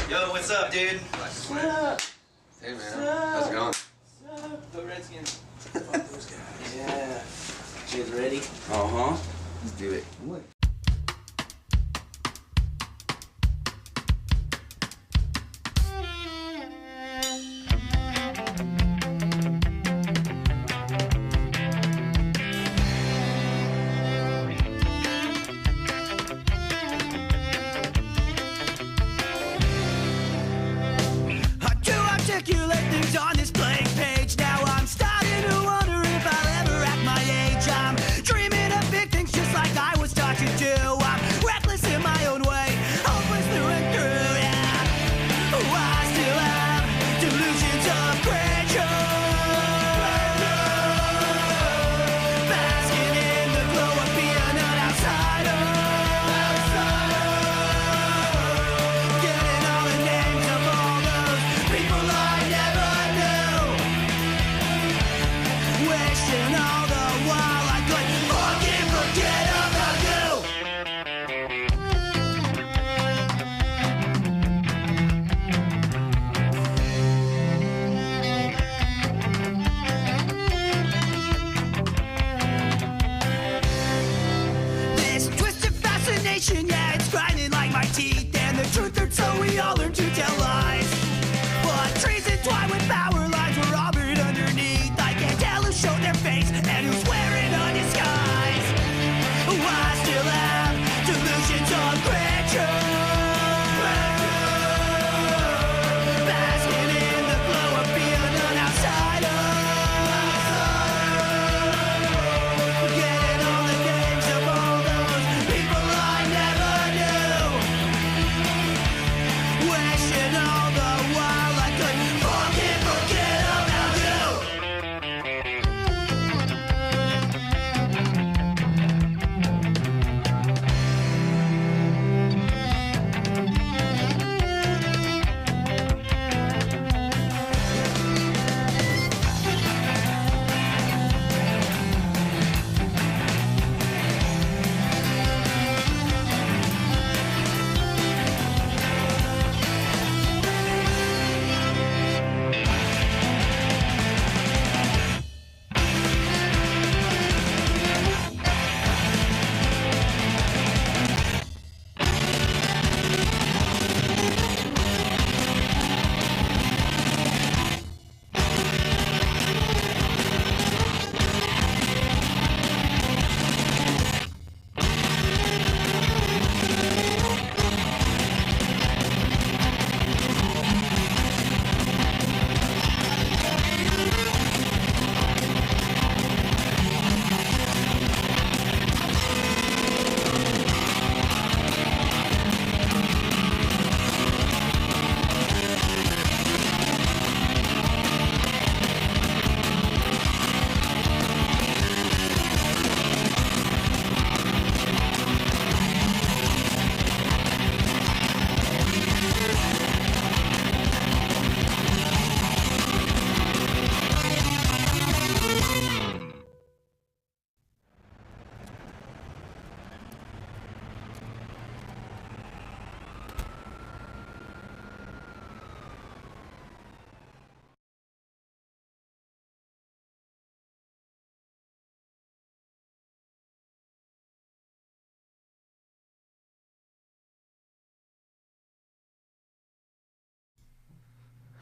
Yo, what's up, dude? What's up? Hey, man. How's it going? What's up? Go Redskins. Fuck those guys. Yeah. You guys ready? Uh-huh. Let's do it. What? Articulate things on this blank page. Now I'm starting to wonder if I'll ever act my age. I'm dreaming of big things just like I was taught to do. I'm reckless in my own way, hopeless through and through, yeah. Oh, I still have delusions of grandeur, basking in the glow of being an outsider, getting all the names of all those people I never knew, wishing all the while I could fucking forget about you. This twisted fascination, yeah, it's grinding like my teeth, and the truth hurts, so we all learn to tell lies. But trees entwined with power lines were all buried underneath. I can't tell who showed their face and who's wearing a disguise. Oh, I still have delusions of grandeur, basking in the glow of being an outsider, getting all the names of all those people I never knew, wishing all the while I could fucking forget about you.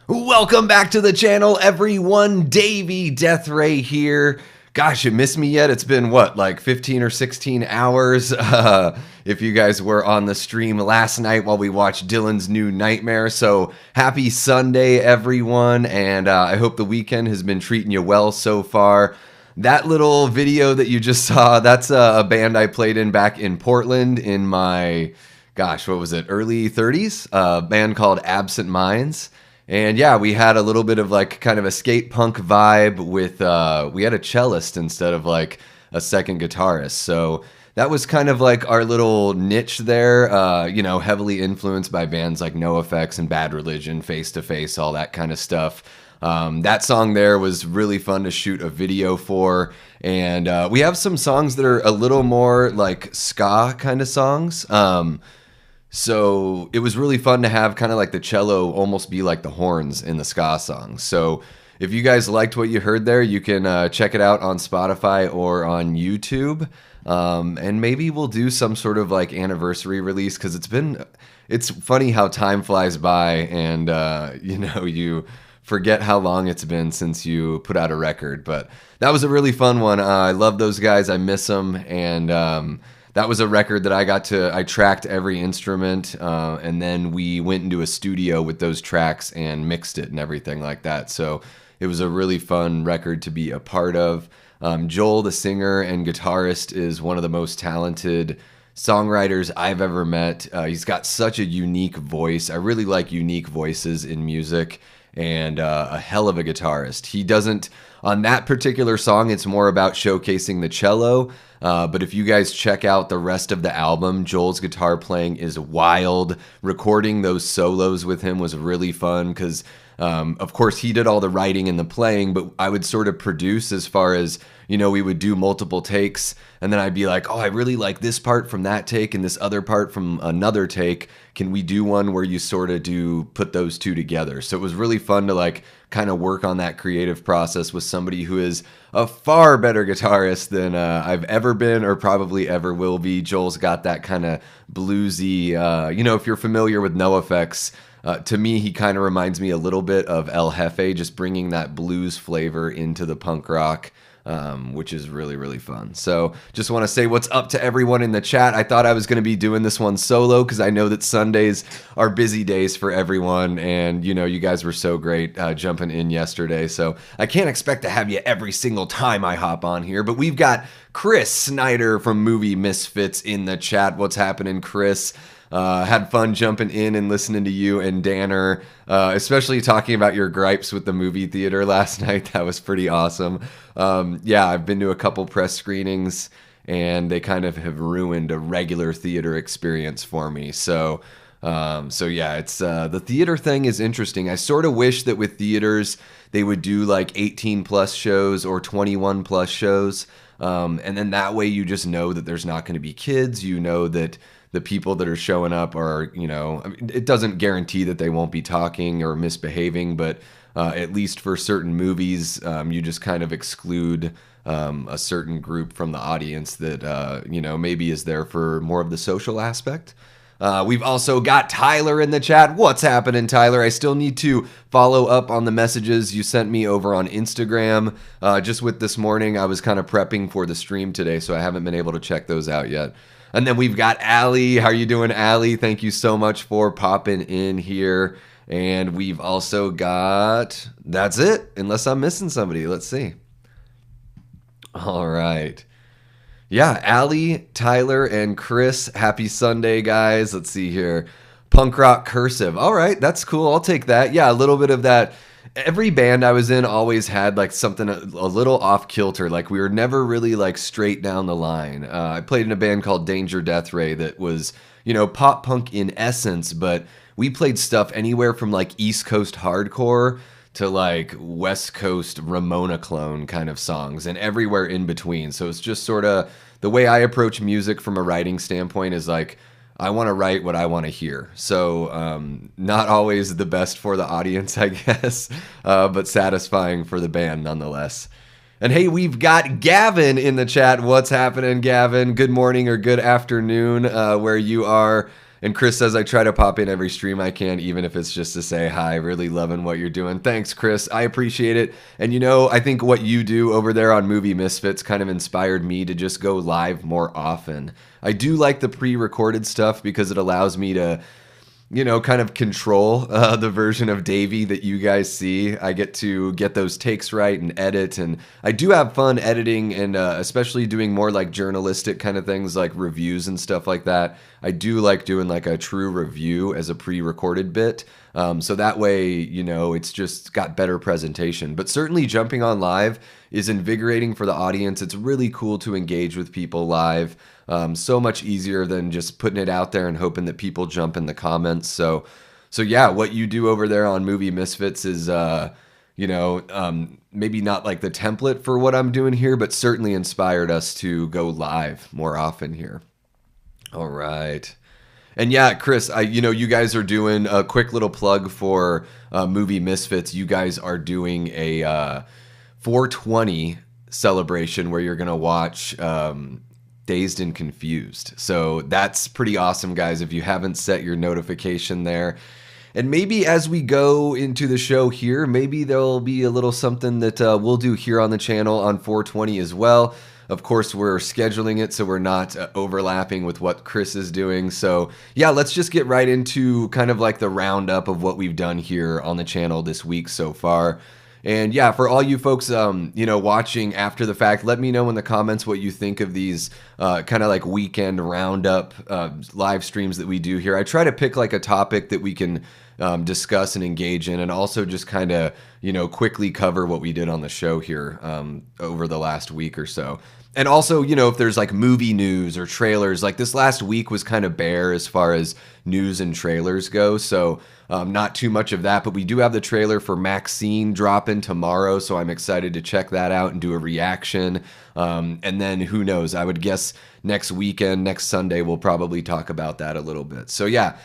Welcome back to the channel, everyone. Davey Deathray here. Gosh, you missed me yet? It's been, what, like 15 or 16 hours? If you guys were on the stream last night while we watched Dylan's new Nightmare. So, happy Sunday, everyone, and I hope the weekend has been treating you well so far. That little video that you just saw, that's a band I played in back in Portland in my, gosh, what was it, early 30s? A band called Absent Minds. And yeah, we had a little bit of like kind of a skate punk vibe with, we had a cellist instead of like a second guitarist. So that was kind of like our little niche there, you know, heavily influenced by bands like NoFX and Bad Religion, Face to Face, all that kind of stuff. That song there was really fun to shoot a video for. And we have some songs that are a little more like ska kind of songs. So it was really fun to have kind of like the cello almost be like the horns in the ska song. So if you guys liked what you heard there, you can check it out on Spotify or on YouTube. And maybe we'll do some sort of like anniversary release, because it's funny how time flies by, and you forget how long it's been since you put out a record. But that was a really fun one. I love those guys. I miss them. And that was a record that I tracked every instrument, and then we went into a studio with those tracks and mixed it and everything like that. So it was a really fun record to be a part of. Joel, the singer and guitarist, is one of the most talented songwriters I've ever met. He's got such a unique voice. I really like unique voices in music, and a hell of a guitarist. He doesn't, on that particular song, it's more about showcasing the cello. But if you guys check out the rest of the album, Joel's guitar playing is wild. Recording those solos with him was really fun because, of course, he did all the writing and the playing, but I would sort of produce as far as, we would do multiple takes, and then I'd be like, oh, I really like this part from that take and this other part from another take. Can we do one where you sort of put those two together? So it was really fun to like kind of work on that creative process with somebody who is a far better guitarist than I've ever been or probably ever will be. Joel's got that kind of bluesy, if you're familiar with NoFX, to me, he kind of reminds me a little bit of El Jefe, just bringing that blues flavor into the punk rock, which is really, really fun. So just want to say what's up to everyone in the chat. I thought I was going to be doing this one solo because I know that Sundays are busy days for everyone. And, you guys were so great jumping in yesterday. So I can't expect to have you every single time I hop on here. But we've got Chris Snyder from Movie Misfits in the chat. What's happening, Chris? Had fun jumping in and listening to you and Danner, especially talking about your gripes with the movie theater last night. That was pretty awesome. I've been to a couple press screenings, and they kind of have ruined a regular theater experience for me. So it's the theater thing is interesting. I sort of wish that with theaters they would do like 18 plus shows or 21 plus shows, and then that way you just know that there's not going to be kids. That the people that are showing up are, it doesn't guarantee that they won't be talking or misbehaving, but at least for certain movies, you just kind of exclude a certain group from the audience that, maybe is there for more of the social aspect. We've also got Tyler in the chat. What's happening, Tyler? I still need to follow up on the messages you sent me over on Instagram. Just with this morning, I was kind of prepping for the stream today, so I haven't been able to check those out yet. And then we've got Allie. How are you doing, Allie? Thank you so much for popping in here. And we've also got... That's it, unless I'm missing somebody. Let's see. All right. Yeah, Allie, Tyler, and Chris. Happy Sunday, guys. Let's see here. Punk rock cursive. All right, that's cool. I'll take that. Yeah, a little bit of that. Every band I was in always had like something a little off kilter. Like we were never really like straight down the line. I played in a band called Danger Death Ray that was, pop punk in essence, but we played stuff anywhere from like East Coast hardcore to like West Coast Ramona clone kind of songs and everywhere in between. So it's just sort of the way I approach music from a writing standpoint is like, I want to write what I want to hear. So not always the best for the audience, I guess, but satisfying for the band nonetheless. And hey, we've got Gavin in the chat. What's happening, Gavin? Good morning or good afternoon where you are. And Chris says, I try to pop in every stream I can, even if it's just to say hi. Really loving what you're doing. Thanks, Chris. I appreciate it. And I think what you do over there on Movie Misfits kind of inspired me to just go live more often. I do like the pre-recorded stuff because it allows me to, kind of control the version of Davey that you guys see. I get to get those takes right and edit, and I do have fun editing and especially doing more like journalistic kind of things like reviews and stuff like that. I do like doing like a true review as a pre-recorded bit. So that way, it's just got better presentation. But certainly jumping on live is invigorating for the audience. It's really cool to engage with people live. So much easier than just putting it out there and hoping that people jump in the comments. So yeah, what you do over there on Movie Misfits is, maybe not like the template for what I'm doing here, but certainly inspired us to go live more often here. All right. And yeah, Chris, you guys are doing a quick little plug for Movie Misfits. You guys are doing a 420 celebration where you're going to watch Dazed and Confused. So that's pretty awesome, guys, if you haven't set your notification there. And maybe as we go into the show here, maybe there'll be a little something that we'll do here on the channel on 420 as well. Of course, we're scheduling it so we're not overlapping with what Chris is doing. So yeah, let's just get right into kind of like the roundup of what we've done here on the channel this week so far. And yeah, for all you folks, watching after the fact, let me know in the comments what you think of these kind of like weekend roundup live streams that we do here. I try to pick like a topic that we can discuss and engage in, and also just kind of, quickly cover what we did on the show here over the last week or so. And also, if there's like movie news or trailers, like this last week was kind of bare as far as news and trailers go. So not too much of that, but we do have the trailer for Maxine dropping tomorrow. So I'm excited to check that out and do a reaction. And then who knows, I would guess next weekend, next Sunday, we'll probably talk about that a little bit. So yeah.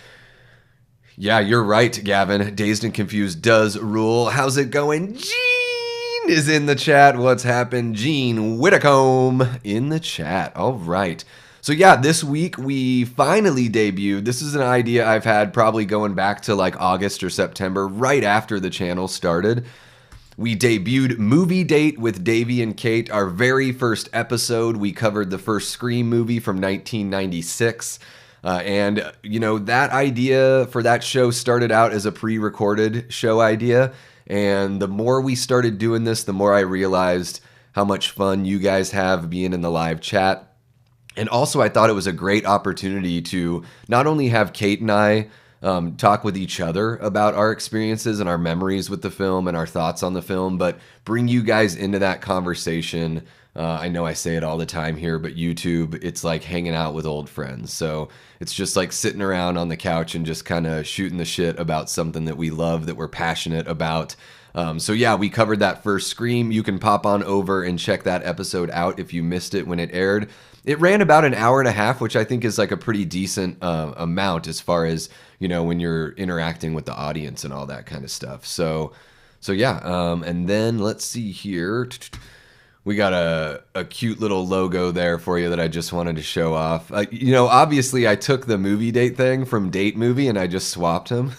Yeah, you're right, Gavin. Dazed and Confused does rule. How's it going? Gene is in the chat. What's happened? Gene Whitacombe in the chat. All right. So yeah, this week we finally debuted. This is an idea I've had probably going back to like August or September, right after the channel started. We debuted Movie Date with Davey and Kate, our very first episode. We covered the first Scream movie from 1996. And that idea for that show started out as a pre-recorded show idea. And the more we started doing this, the more I realized how much fun you guys have being in the live chat. And also I thought it was a great opportunity to not only have Kate and I talk with each other about our experiences and our memories with the film and our thoughts on the film, but bring you guys into that conversation. I know I say it all the time here, but YouTube, it's like hanging out with old friends. So it's just like sitting around on the couch and just kind of shooting the shit about something that we love, that we're passionate about. So yeah, we covered that first Scream. You can pop on over and check that episode out if you missed it when it aired. It ran about an hour and a half, which I think is like a pretty decent amount as far as, when you're interacting with the audience and all that kind of stuff. So yeah, and then let's see here. We got a cute little logo there for you that I just wanted to show off. Obviously I took the Movie Date thing from Date Movie and I just swapped him.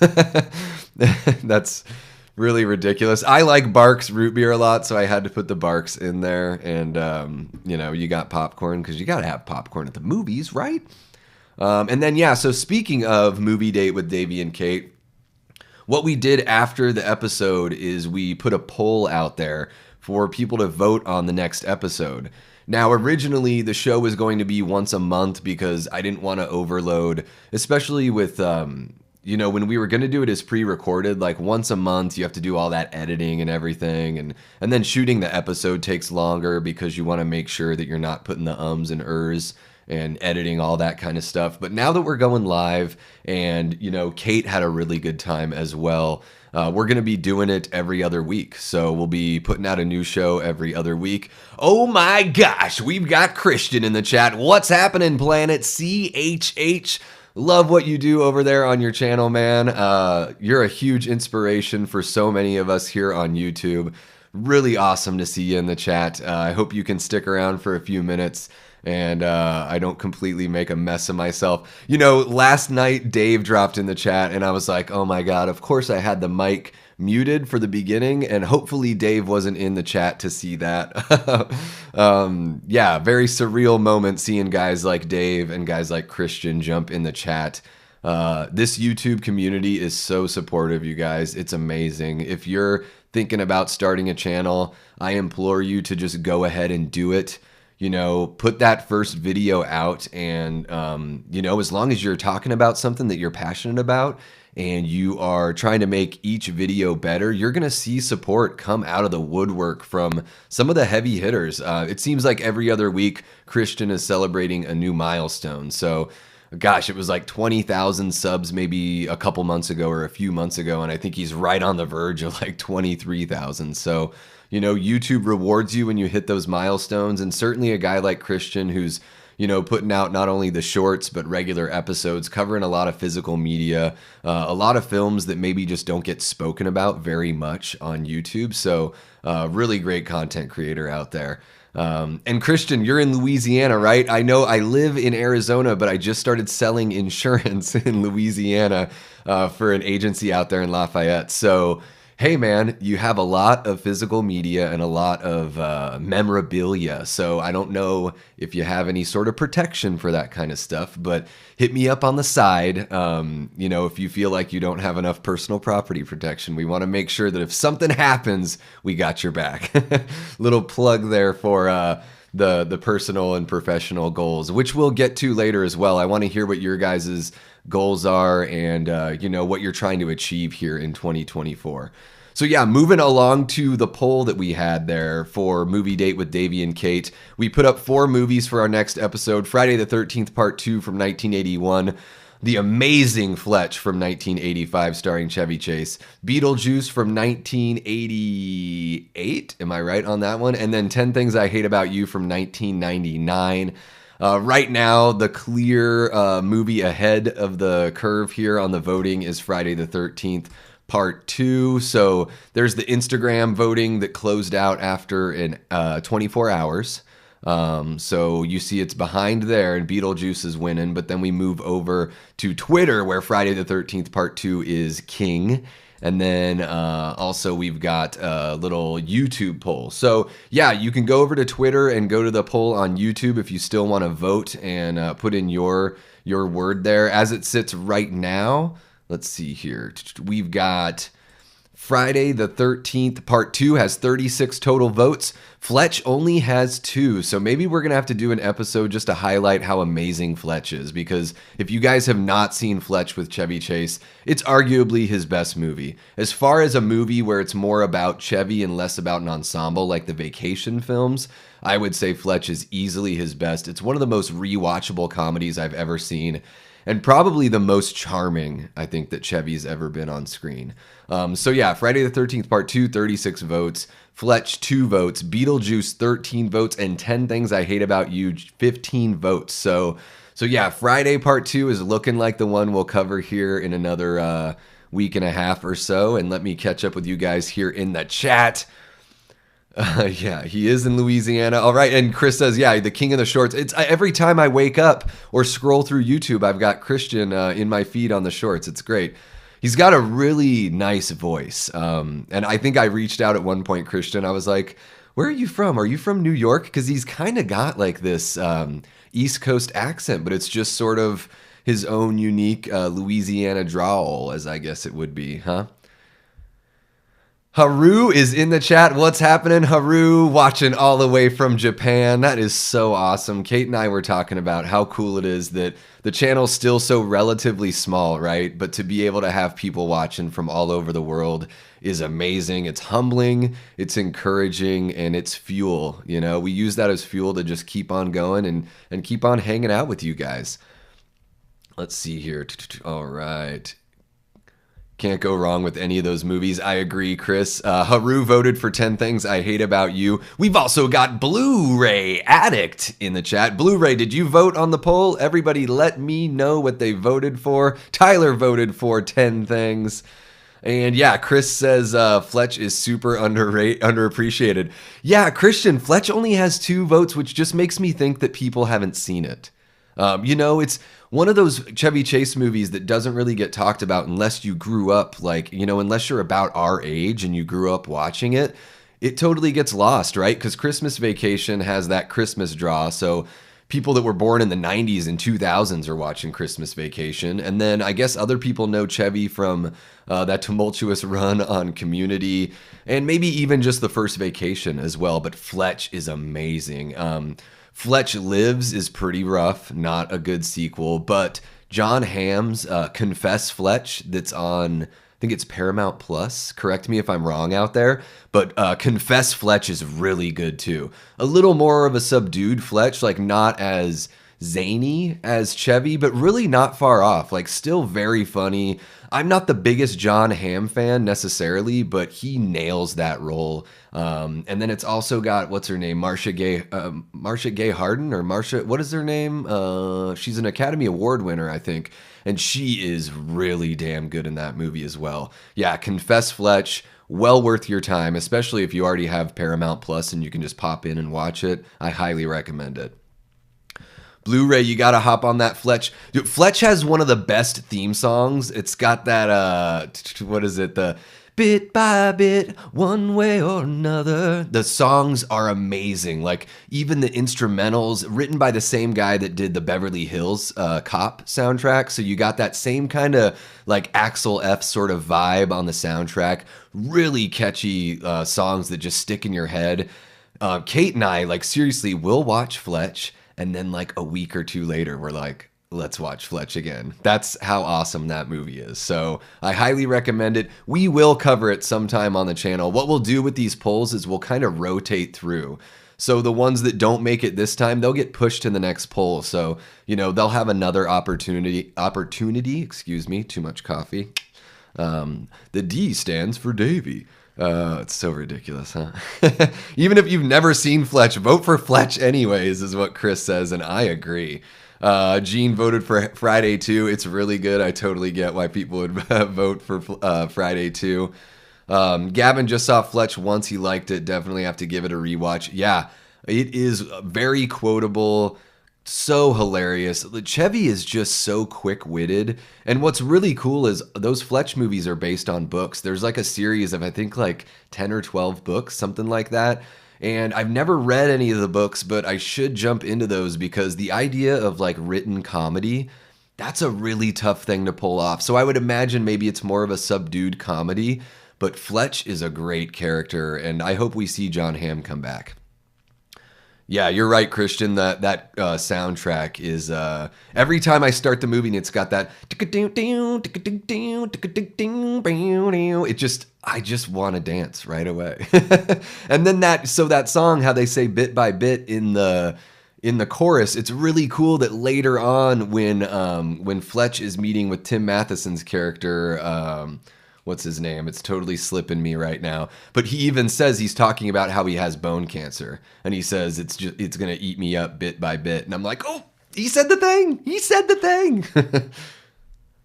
That's really ridiculous. I like Barks root beer a lot, so I had to put the Barks in there. And, you got popcorn because you got to have popcorn at the movies, right? And then, yeah, so speaking of Movie Date with Davey and Kate, what we did after the episode is we put a poll out there for people to vote on the next episode. Now, originally, the show was going to be once a month because I didn't want to overload, especially with, when we were going to do it as pre-recorded, like once a month, you have to do all that editing and everything. And then shooting the episode takes longer because you want to make sure that you're not putting the ums and ers and editing all that kind of stuff. But now that we're going live and, Kate had a really good time as well, we're going to be doing it every other week. So we'll be putting out a new show every other week. Oh my gosh, we've got Christian in the chat. What's happening, Planet CHH? Love what you do over there on your channel, man. You're a huge inspiration for so many of us here on YouTube. Really awesome to see you in the chat. I hope you can stick around for a few minutes and I don't completely make a mess of myself. Last night Dave dropped in the chat and I was like, oh my God, of course I had the mic muted for the beginning and hopefully Dave wasn't in the chat to see that. Yeah, very surreal moment seeing guys like Dave and guys like Christian jump in the chat. This YouTube community is so supportive, you guys. It's amazing. If you're thinking about starting a channel, I implore you to just go ahead and do it. Put that first video out and, as long as you're talking about something that you're passionate about and you are trying to make each video better, you're going to see support come out of the woodwork from some of the heavy hitters. It seems like every other week, Christian is celebrating a new milestone. So, gosh, it was like 20,000 subs maybe a couple months ago or a few months ago, and I think he's right on the verge of like 23,000. So, YouTube rewards you when you hit those milestones, and certainly a guy like Christian who's, putting out not only the shorts, but regular episodes, covering a lot of physical media, a lot of films that maybe just don't get spoken about very much on YouTube. So really great content creator out there. And Christian, you're in Louisiana, right? I know I live in Arizona, but I just started selling insurance in Louisiana for an agency out there in Lafayette. So, hey man, you have a lot of physical media and a lot of memorabilia. So I don't know if you have any sort of protection for that kind of stuff, but hit me up on the side. If you feel like you don't have enough personal property protection, we want to make sure that if something happens, we got your back. Little plug there for the personal and professional goals, which we'll get to later as well. I want to hear what your guys' goals are and, what you're trying to achieve here in 2024. So yeah, moving along to the poll that we had there for Movie Date with Davey and Kate. We put up 4 movies for our next episode. Friday the 13th, Part 2 from 1981. The Amazing Fletch from 1985 starring Chevy Chase. Beetlejuice from 1988. Am I right on that one? And then 10 Things I Hate About You from 1999. Right now, the clear movie ahead of the curve here on the voting is Friday the 13th, Part 2. So there's the Instagram voting that closed out after 24 hours. So you see it's behind there and Beetlejuice is winning, but then we move over to Twitter where Friday the 13th Part 2 is king. And then also we've got a little YouTube poll. So yeah, you can go over to Twitter and go to the poll on YouTube if you still want to vote and put in your word there. As it sits right now, let's see here. We've got Friday the 13th, Part 2 has 36 total votes. Fletch only has 2, so maybe we're going to have to do an episode just to highlight how amazing Fletch is, because if you guys have not seen Fletch with Chevy Chase, it's arguably his best movie. As far as a movie where it's more about Chevy and less about an ensemble like the vacation films, I would say Fletch is easily his best. It's one of the most rewatchable comedies I've ever seen, and probably the most charming, I think, that Chevy's ever been on screen. So yeah, Friday the 13th Part 2, 36 votes. Fletch, 2 votes. Beetlejuice, 13 votes. And 10 Things I Hate About You, 15 votes. So yeah, Friday Part 2 is looking like the one we'll cover here in another week and a half or so. And let me catch up with you guys here in the chat. Yeah, he is in Louisiana. All right, and Chris says, yeah, the king of the shorts. It's every time I wake up or scroll through YouTube, I've got Christian in my feed on the shorts. It's great. He's got a really nice voice. And I think I reached out at one point, Christian. I was like, where are you from? Are you from New York? Because he's kind of got like this East Coast accent, but it's just sort of his own unique Louisiana drawl, as I guess it would be, huh? Haru is in the chat. What's happening, Haru? Watching all the way from Japan. That is so awesome. Kate and I were talking about how cool it is that the channel's still so relatively small, right? But to be able to have people watching from all over the world is amazing. It's humbling, it's encouraging, and it's fuel. You know, we use that as fuel to just keep on going and keep on hanging out with you guys. Let's see here. All right. Can't go wrong with any of those movies. I agree, Chris. Haru voted for 10 Things I Hate About You. We've also got Blu-ray Addict in the chat. Blu-ray, did you vote on the poll? Everybody let me know what they voted for. Tyler voted for 10 Things. And yeah, Chris says Fletch is super underappreciated. Yeah, Christian, Fletch only has 2 votes, which just makes me think that people haven't seen it. It's one of those Chevy Chase movies that doesn't really get talked about unless you grew up, unless you're about our age and you grew up watching it. It totally gets lost, right? Because Christmas Vacation has that Christmas draw. So people that were born in the 90s and 2000s are watching Christmas Vacation. And then I guess other people know Chevy from that tumultuous run on Community and maybe even just the first Vacation as well. But Fletch is amazing. Fletch Lives is pretty rough, not a good sequel, but John Hamm's Confess Fletch that's on, I think it's Paramount Plus, correct me if I'm wrong out there, but Confess Fletch is really good too. A little more of a subdued Fletch, like not as zany as Chevy, but really not far off. Like, still very funny. I'm not the biggest John Hamm fan necessarily, but he nails that role. And then it's also got, what's her name? Marcia Gay Harden, or Marcia, what is her name? She's an Academy Award winner, I think. And she is really damn good in that movie as well. Yeah, Confess Fletch, well worth your time, especially if you already have Paramount Plus and you can just pop in and watch it. I highly recommend it. Blu-ray, you gotta hop on that Fletch. Dude, Fletch has one of the best theme songs. It's got that, what is it? The bit by bit, one way or another. The songs are amazing. Like, even the instrumentals, written by the same guy that did the Beverly Hills Cop soundtrack. So you got that same kind of like Axel F sort of vibe on the soundtrack. Really catchy songs that just stick in your head. Kate and I, like, seriously, will watch Fletch. And then like a week or two later, we're like, let's watch Fletch again. That's how awesome that movie is. So I highly recommend it. We will cover it sometime on the channel. What we'll do with these polls is we'll kind of rotate through. So the ones that don't make it this time, they'll get pushed to the next poll. So, you know, they'll have another opportunity, excuse me, too much coffee. The D stands for Davey. It's so ridiculous, huh? Even if you've never seen Fletch, vote for Fletch anyways, is what Chris says, and I agree. Gene voted for Friday 2. It's really good. I totally get why people would vote for Friday 2. Gavin just saw Fletch once. He liked it. Definitely have to give it a rewatch. Yeah, it is very quotable. So hilarious. Chevy is just so quick-witted. And what's really cool is those Fletch movies are based on books. There's like a series of, I think, like 10 or 12 books, something like that. And I've never read any of the books, but I should jump into those because the idea of like written comedy, that's a really tough thing to pull off. So I would imagine maybe it's more of a subdued comedy, but Fletch is a great character, and I hope we see John Hamm come back. Yeah, you're right, Christian. That soundtrack is every time I start the movie and it's got that. I just want to dance right away. And then that song, how they say bit by bit in the chorus, it's really cool that later on when Fletch is meeting with Tim Matheson's character. What's his name? It's totally slipping me right now. But he even says he's talking about how he has bone cancer. And he says it's going to eat me up bit by bit. And I'm like, oh, he said the thing. He said the thing.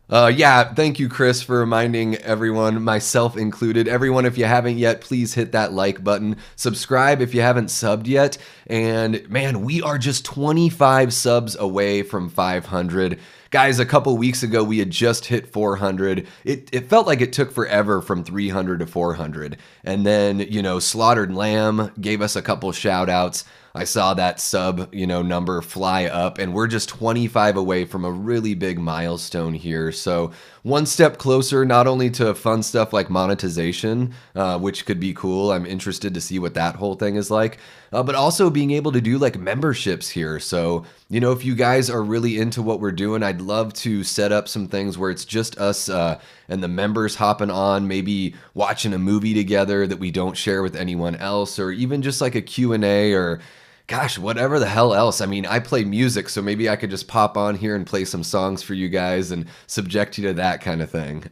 Yeah, thank you, Chris, for reminding everyone, myself included. Everyone, if you haven't yet, please hit that like button. Subscribe if you haven't subbed yet. And man, we are just 25 subs away from 500. Guys, a couple weeks ago, we had just hit 400. It felt like it took forever from 300 to 400. And then, you know, Slaughtered Lamb gave us a couple shout outs. I saw that sub, number fly up, and we're just 25 away from a really big milestone here. So one step closer, not only to fun stuff like monetization, which could be cool. I'm interested to see what that whole thing is like, but also being able to do like memberships here. So, if you guys are really into what we're doing, I'd love to set up some things where it's just us and the members hopping on, maybe watching a movie together that we don't share with anyone else, or even just like a Q&A, or gosh, whatever the hell else. I mean, I play music, so maybe I could just pop on here and play some songs for you guys and subject you to that kind of thing.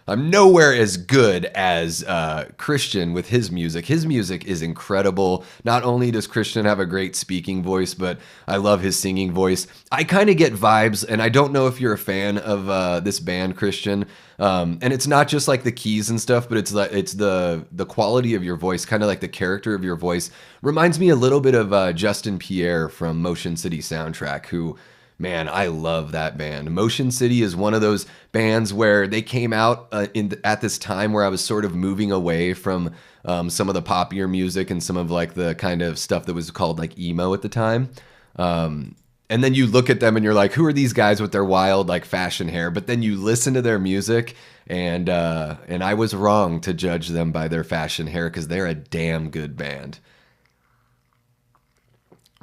I'm nowhere as good as Christian with his music. His music is incredible. Not only does Christian have a great speaking voice, but I love his singing voice. I kind of get vibes, and I don't know if you're a fan of this band, Christian. And it's not just like the keys and stuff, but it's the quality of your voice, kind of like the character of your voice. Reminds me a little bit of Justin Pierre from Motion City Soundtrack, who, man, I love that band. Motion City is one of those bands where they came out at this time where I was sort of moving away from some of the poppier music and some of like the kind of stuff that was called like emo at the time. And then you look at them and you're like, who are these guys with their wild like fashion hair? But then you listen to their music, and I was wrong to judge them by their fashion hair, because they're a damn good band.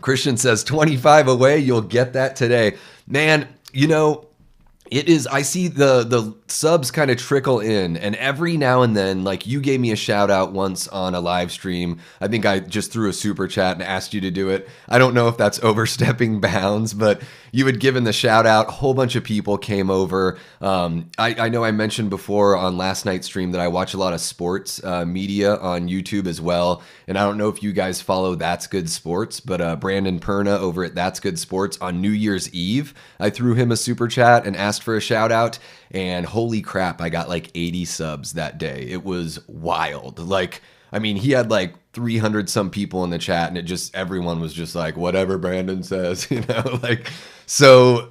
Christian says 25 away. You'll get that today. Man, it is, I see the subs kind of trickle in, and every now and then, like you gave me a shout out once on a live stream. I think I just threw a super chat and asked you to do it. I don't know if that's overstepping bounds, but you had given the shout out. A whole bunch of people came over. I know I mentioned before on last night's stream that I watch a lot of sports media on YouTube as well. And I don't know if you guys follow That's Good Sports, but Brandon Perna over at That's Good Sports on New Year's Eve, I threw him a super chat and asked for a shout out. And holy crap, I got like 80 subs that day. It was wild. Like, I mean, he had like 300 some people in the chat, and everyone was just like, whatever Brandon says, you know, like, so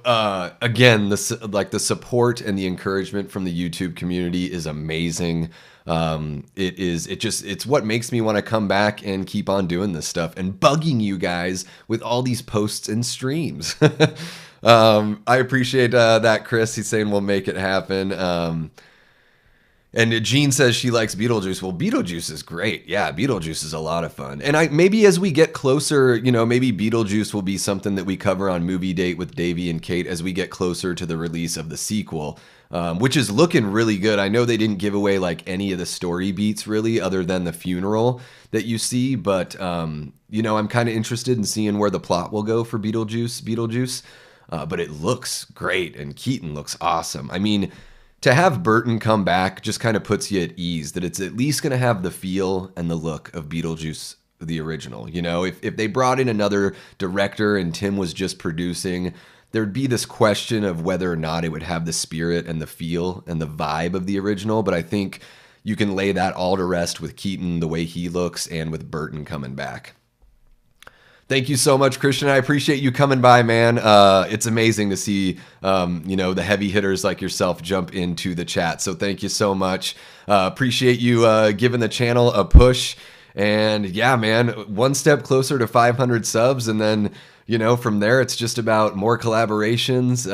again, the support and the encouragement from the YouTube community is amazing. It's what makes me want to come back and keep on doing this stuff and bugging you guys with all these posts and streams. I appreciate that, Chris. He's saying we'll make it happen. And Jean says she likes Beetlejuice. Well, Beetlejuice is great. Yeah, Beetlejuice is a lot of fun. And maybe as we get closer, you know, maybe Beetlejuice will be something that we cover on Movie Date with Davey and Kate as we get closer to the release of the sequel, which is looking really good. I know they didn't give away like any of the story beats really, other than the funeral that you see. But, you know, I'm kind of interested in seeing where the plot will go for Beetlejuice. But it looks great, and Keaton looks awesome. I mean, to have Burton come back just kind of puts you at ease that it's at least going to have the feel and the look of Beetlejuice, the original. You know, if they brought in another director and Tim was just producing, there'd be this question of whether or not it would have the spirit and the feel and the vibe of the original. But I think you can lay that all to rest with Keaton, the way he looks, and with Burton coming back. Thank you so much, Christian. I appreciate you coming by, man. It's amazing to see, you know, the heavy hitters like yourself jump into the chat. So thank you so much. Appreciate you giving the channel a push. And yeah, man, one step closer to 500 subs. And then, you know, from there, it's just about more collaborations,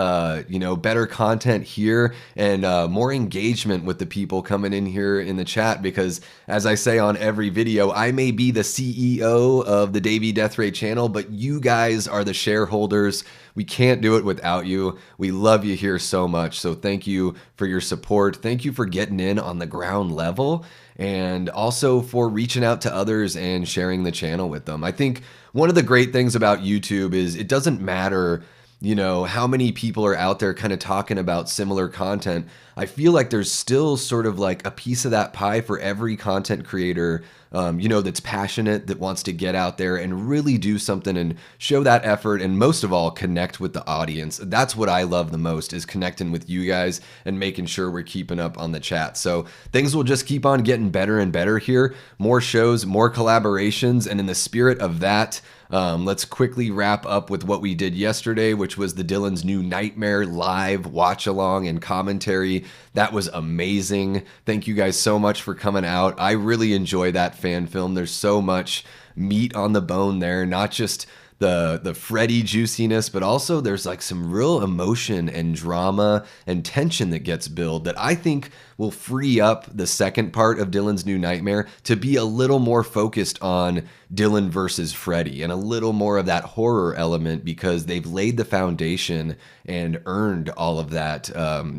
you know, better content here, and more engagement with the people coming in here in the chat. Because as I say on every video, I may be the CEO of the Davey Death Ray channel, but you guys are the shareholders. We can't do it without you. We love you here so much. So thank you for your support. Thank you for getting in on the ground level, and also for reaching out to others and sharing the channel with them. I think one of the great things about YouTube is it doesn't matter, you know, how many people are out there kind of talking about similar content. I feel like there's still sort of like a piece of that pie for every content creator, you know, that's passionate, that wants to get out there and really do something and show that effort, and most of all, connect with the audience. That's what I love the most, is connecting with you guys and making sure we're keeping up on the chat. So things will just keep on getting better and better here. More shows, more collaborations, and in the spirit of that, let's quickly wrap up with what we did yesterday, which was the Dylan's New Nightmare live watch along and commentary. That was amazing. Thank you guys so much for coming out. I really enjoy that fan film. There's so much meat on the bone there, not just the Freddy juiciness, but also there's like some real emotion and drama and tension that gets built that I think will free up the second part of Dylan's New Nightmare to be a little more focused on Dylan versus Freddy and a little more of that horror element, because they've laid the foundation and earned all of that.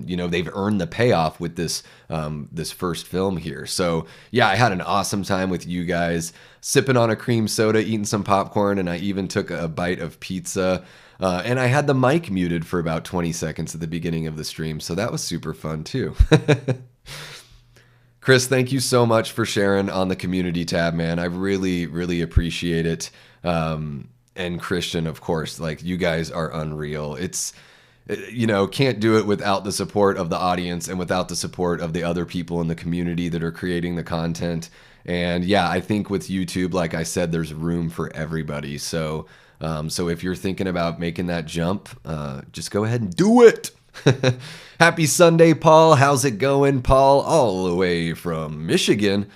You know, they've earned the payoff with this first film here. So yeah, I had an awesome time with you guys, sipping on a cream soda, eating some popcorn, and I even took a bite of pizza. And I had the mic muted for about 20 seconds at the beginning of the stream, so that was super fun too. Chris, thank you so much for sharing on the community tab, man. I really, really appreciate it. And Christian, of course, like, you guys are unreal. It's, you know, can't do it without the support of the audience and without the support of the other people in the community that are creating the content. And yeah, I think with YouTube, like I said, there's room for everybody. So, so if you're thinking about making that jump, just go ahead and do it. Happy Sunday, Paul. How's it going, Paul? All the way from Michigan.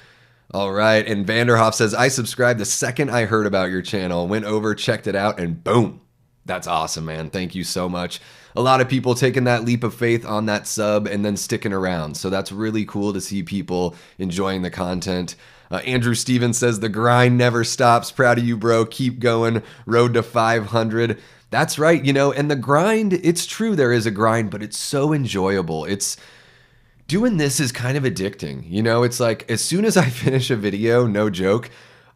All right. And Vanderhoff says, I subscribed the second I heard about your channel, went over, checked it out, and boom. That's awesome, man. Thank you so much. A lot of people taking that leap of faith on that sub and then sticking around. So that's really cool to see people enjoying the content. Andrew Stevens says, the grind never stops. Proud of you, bro. Keep going. Road to 500. That's right. You know, and the grind, it's true there is a grind, but it's so enjoyable. It's, doing this is kind of addicting. You know, it's like as soon as I finish a video, no joke,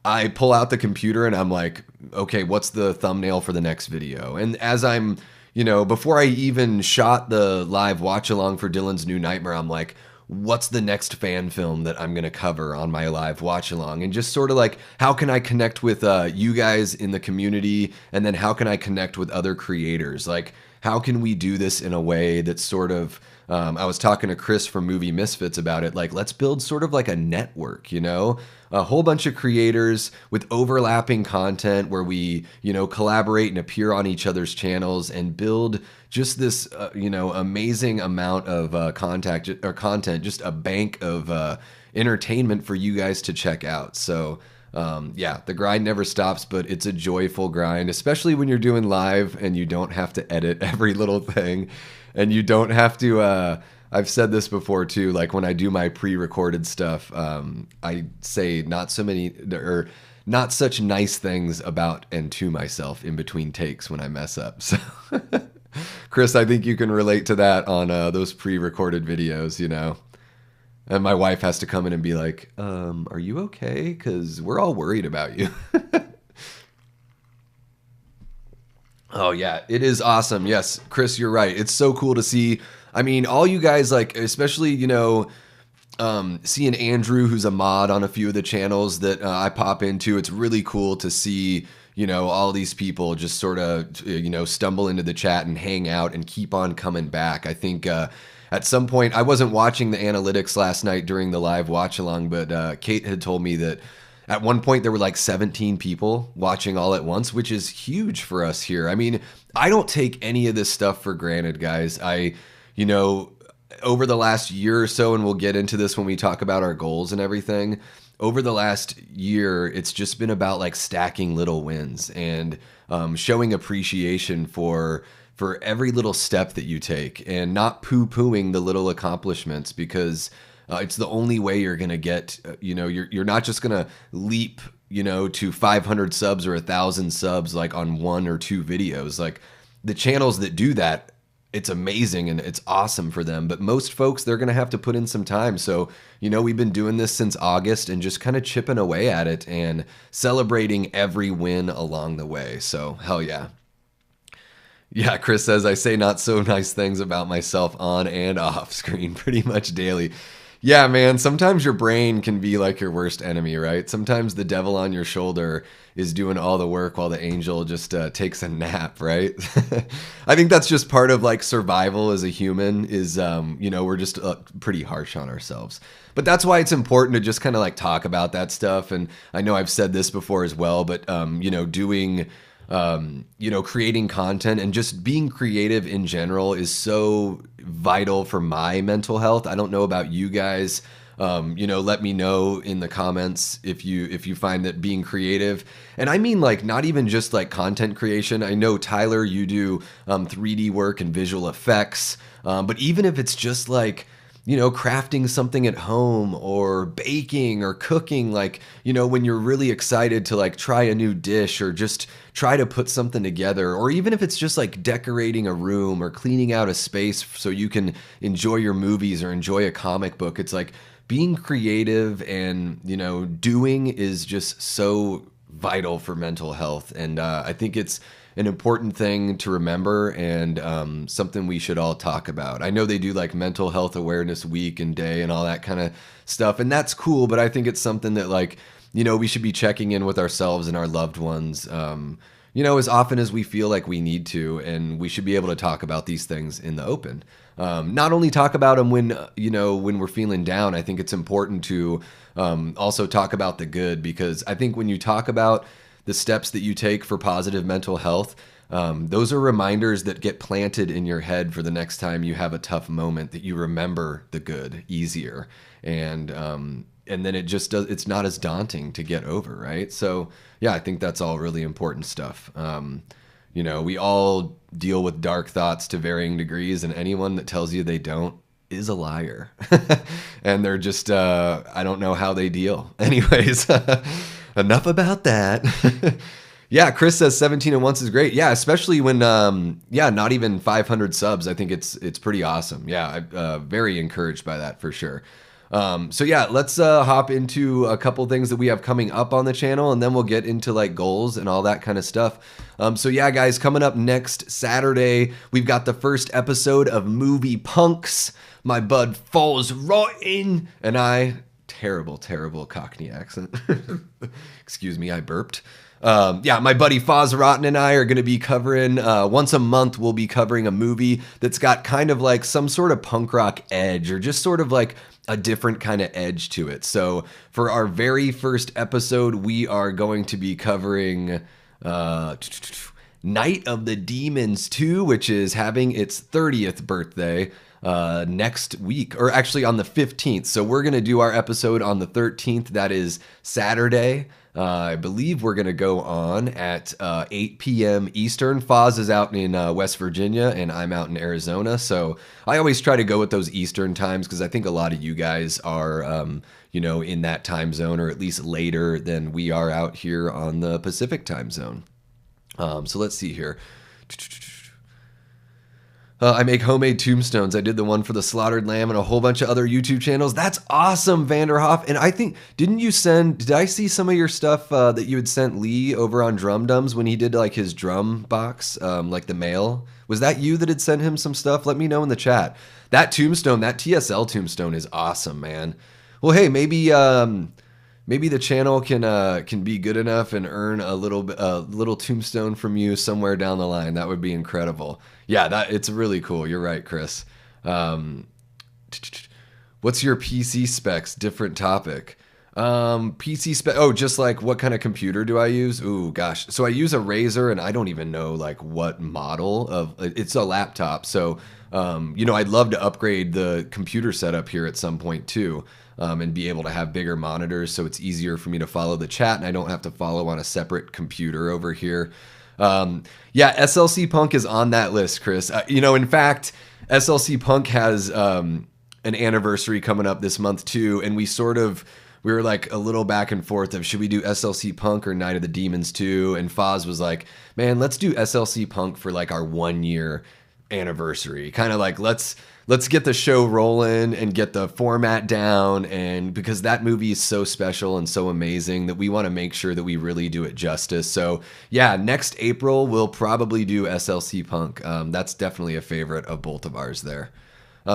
I pull out the computer and I'm like, okay, what's the thumbnail for the next video? And as I'm, you know, before I even shot the live watch along for Dylan's new Nightmare, I'm like, what's the next fan film that I'm going to cover on my live watch along? And just sort of like, how can I connect with you guys in the community? And then how can I connect with other creators? Like, how can we do this in a way that's sort of, I was talking to Chris from Movie Misfits about it. Like, let's build sort of like a network, you know, a whole bunch of creators with overlapping content where we, you know, collaborate and appear on each other's channels and build just this, you know, amazing amount of content, just a bank of entertainment for you guys to check out. So, yeah, the grind never stops, but it's a joyful grind, especially when you're doing live and you don't have to edit every little thing and you don't have to, I've said this before too, like when I do my pre-recorded stuff, I say not such nice things about and to myself in between takes when I mess up. So Chris, I think you can relate to that on those pre-recorded videos, you know? And my wife has to come in and be like, are you okay? Because we're all worried about you. Oh, yeah, it is awesome. Yes, Chris, you're right. It's so cool to see. I mean, all you guys, like, especially, you know, seeing Andrew, who's a mod on a few of the channels that I pop into, it's really cool to see, you know, all these people just sort of, you know, stumble into the chat and hang out and keep on coming back. I think at some point, I wasn't watching the analytics last night during the live watch along, but Kate had told me that at one point there were like 17 people watching all at once, which is huge for us here. I mean, I don't take any of this stuff for granted, guys. You know, over the last year or so, and we'll get into this when we talk about our goals and everything, over the last year, it's just been about like stacking little wins and showing appreciation for every little step that you take and not poo-pooing the little accomplishments, because it's the only way you're going to get, you know, you're not just going to leap, you know, to 500 subs or 1,000 subs like on 1 or 2 videos. Like the channels that do that, it's amazing and it's awesome for them. But most folks, they're going to have to put in some time. So, you know, we've been doing this since August and just kind of chipping away at it and celebrating every win along the way. So hell yeah. Yeah, Chris says, I say not so nice things about myself on and off screen pretty much daily. Yeah, man, sometimes your brain can be like your worst enemy, right? Sometimes the devil on your shoulder is doing all the work while the angel just takes a nap, right? I think that's just part of like survival as a human is, you know, we're just pretty harsh on ourselves. But that's why it's important to just kind of like talk about that stuff. And I know I've said this before as well, but, you know, doing... you know, creating content and just being creative in general is so vital for my mental health. I don't know about you guys. You know, let me know in the comments if you find that being creative, and I mean like not even just like content creation. I know Tyler, you do 3D work and visual effects, but even if it's just like, you know, crafting something at home or baking or cooking, like, you know, when you're really excited to like try a new dish or just try to put something together, or even if it's just like decorating a room or cleaning out a space so you can enjoy your movies or enjoy a comic book. It's like being creative and, you know, doing is just so vital for mental health. And I think it's an important thing to remember and something we should all talk about. I know they do like mental health awareness week and day and all that kind of stuff, and that's cool, but I think it's something that like, you know, we should be checking in with ourselves and our loved ones, you know, as often as we feel like we need to, and we should be able to talk about these things in the open. Not only talk about them when, you know, when we're feeling down. I think it's important to also talk about the good, because I think when you talk about the steps that you take for positive mental health, those are reminders that get planted in your head for the next time you have a tough moment, that you remember the good easier. And then it just does, it's not as daunting to get over, right? So yeah, I think that's all really important stuff. You know, we all deal with dark thoughts to varying degrees, and anyone that tells you they don't is a liar. And they're just, I don't know how they deal. Anyways, enough about that. Yeah, Chris says 17 at once is great. Yeah, especially when, not even 500 subs. I think it's pretty awesome. Yeah, I'm very encouraged by that for sure. So yeah, let's hop into a couple things that we have coming up on the channel, and then we'll get into like goals and all that kind of stuff. So yeah, guys, coming up next Saturday, we've got the first episode of Movie Punks. My bud falls right in, and terrible Cockney accent. Excuse me, I burped. My buddy Foz Rotten and I are going to be covering, once a month, we'll be covering a movie that's got kind of like some sort of punk rock edge, or just sort of like a different kind of edge to it. So for our very first episode, we are going to be covering Night of the Demons 2, which is having its 30th birthday next week, or actually on the 15th. So we're going to do our episode on the 13th. That is Saturday. I believe we're going to go on at 8 p.m. Eastern. Foz is out in West Virginia, and I'm out in Arizona. So I always try to go with those Eastern times because I think a lot of you guys are, in that time zone, or at least later than we are out here on the Pacific time zone. So let's see here. I make homemade tombstones. I did the one for the Slaughtered Lamb and a whole bunch of other YouTube channels. That's awesome, Vanderhoff. And I think, did I see some of your stuff that you had sent Lee over on Drum Dums when he did like his drum box, like the mail? Was that you that had sent him some stuff? Let me know in the chat. That tombstone, that TSL tombstone is awesome, man. Well, hey, maybe the channel can be good enough and earn a little tombstone from you somewhere down the line. That would be incredible. Yeah, it's really cool. You're right, Chris. What's your PC specs? Different topic. PC spec. Oh, just like what kind of computer do I use? Ooh, gosh. So I use a Razer, and I don't even know like what model of. It's a laptop, so I'd love to upgrade the computer setup here at some point too. And be able to have bigger monitors so it's easier for me to follow the chat and I don't have to follow on a separate computer over here. SLC Punk is on that list, Chris. In fact, SLC Punk has an anniversary coming up this month too, and we were like a little back and forth of should we do SLC Punk or Night of the Demons 2, and Foz was like, man, let's do SLC Punk for like our 1 year anniversary. Kind of like let's get the show rolling and get the format down, and because that movie is so special and so amazing that we want to make sure that we really do it justice. So yeah, next April we'll probably do SLC Punk. That's definitely a favorite of both of ours there.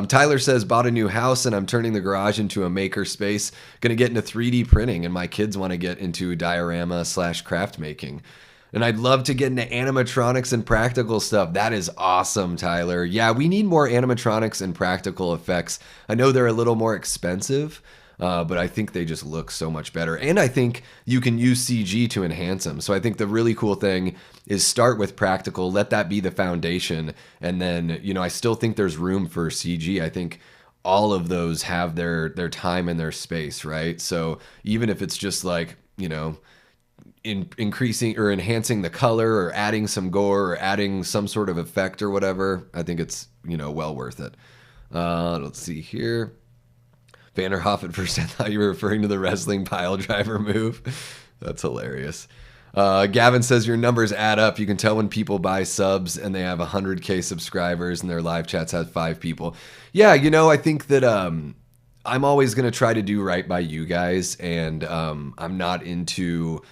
Tyler says, bought a new house and I'm turning the garage into a maker space. Gonna get into 3D printing, and my kids want to get into diorama/craft making. And I'd love to get into animatronics and practical stuff. That is awesome, Tyler. Yeah, we need more animatronics and practical effects. I know they're a little more expensive, but I think they just look so much better. And I think you can use CG to enhance them. So I think the really cool thing is start with practical, let that be the foundation. And then, I still think there's room for CG. I think all of those have their time and their space, right? So even if it's just like, increasing or enhancing the color or adding some gore or adding some sort of effect or whatever, I think it's, well worth it. Let's see here. Vanderhoff, at first I thought you were referring to the wrestling pile driver move. That's hilarious. Gavin says your numbers add up. You can tell when people buy subs and they have 100K subscribers and their live chats have 5 people. Yeah, I think that I'm always going to try to do right by you guys, and I'm not into...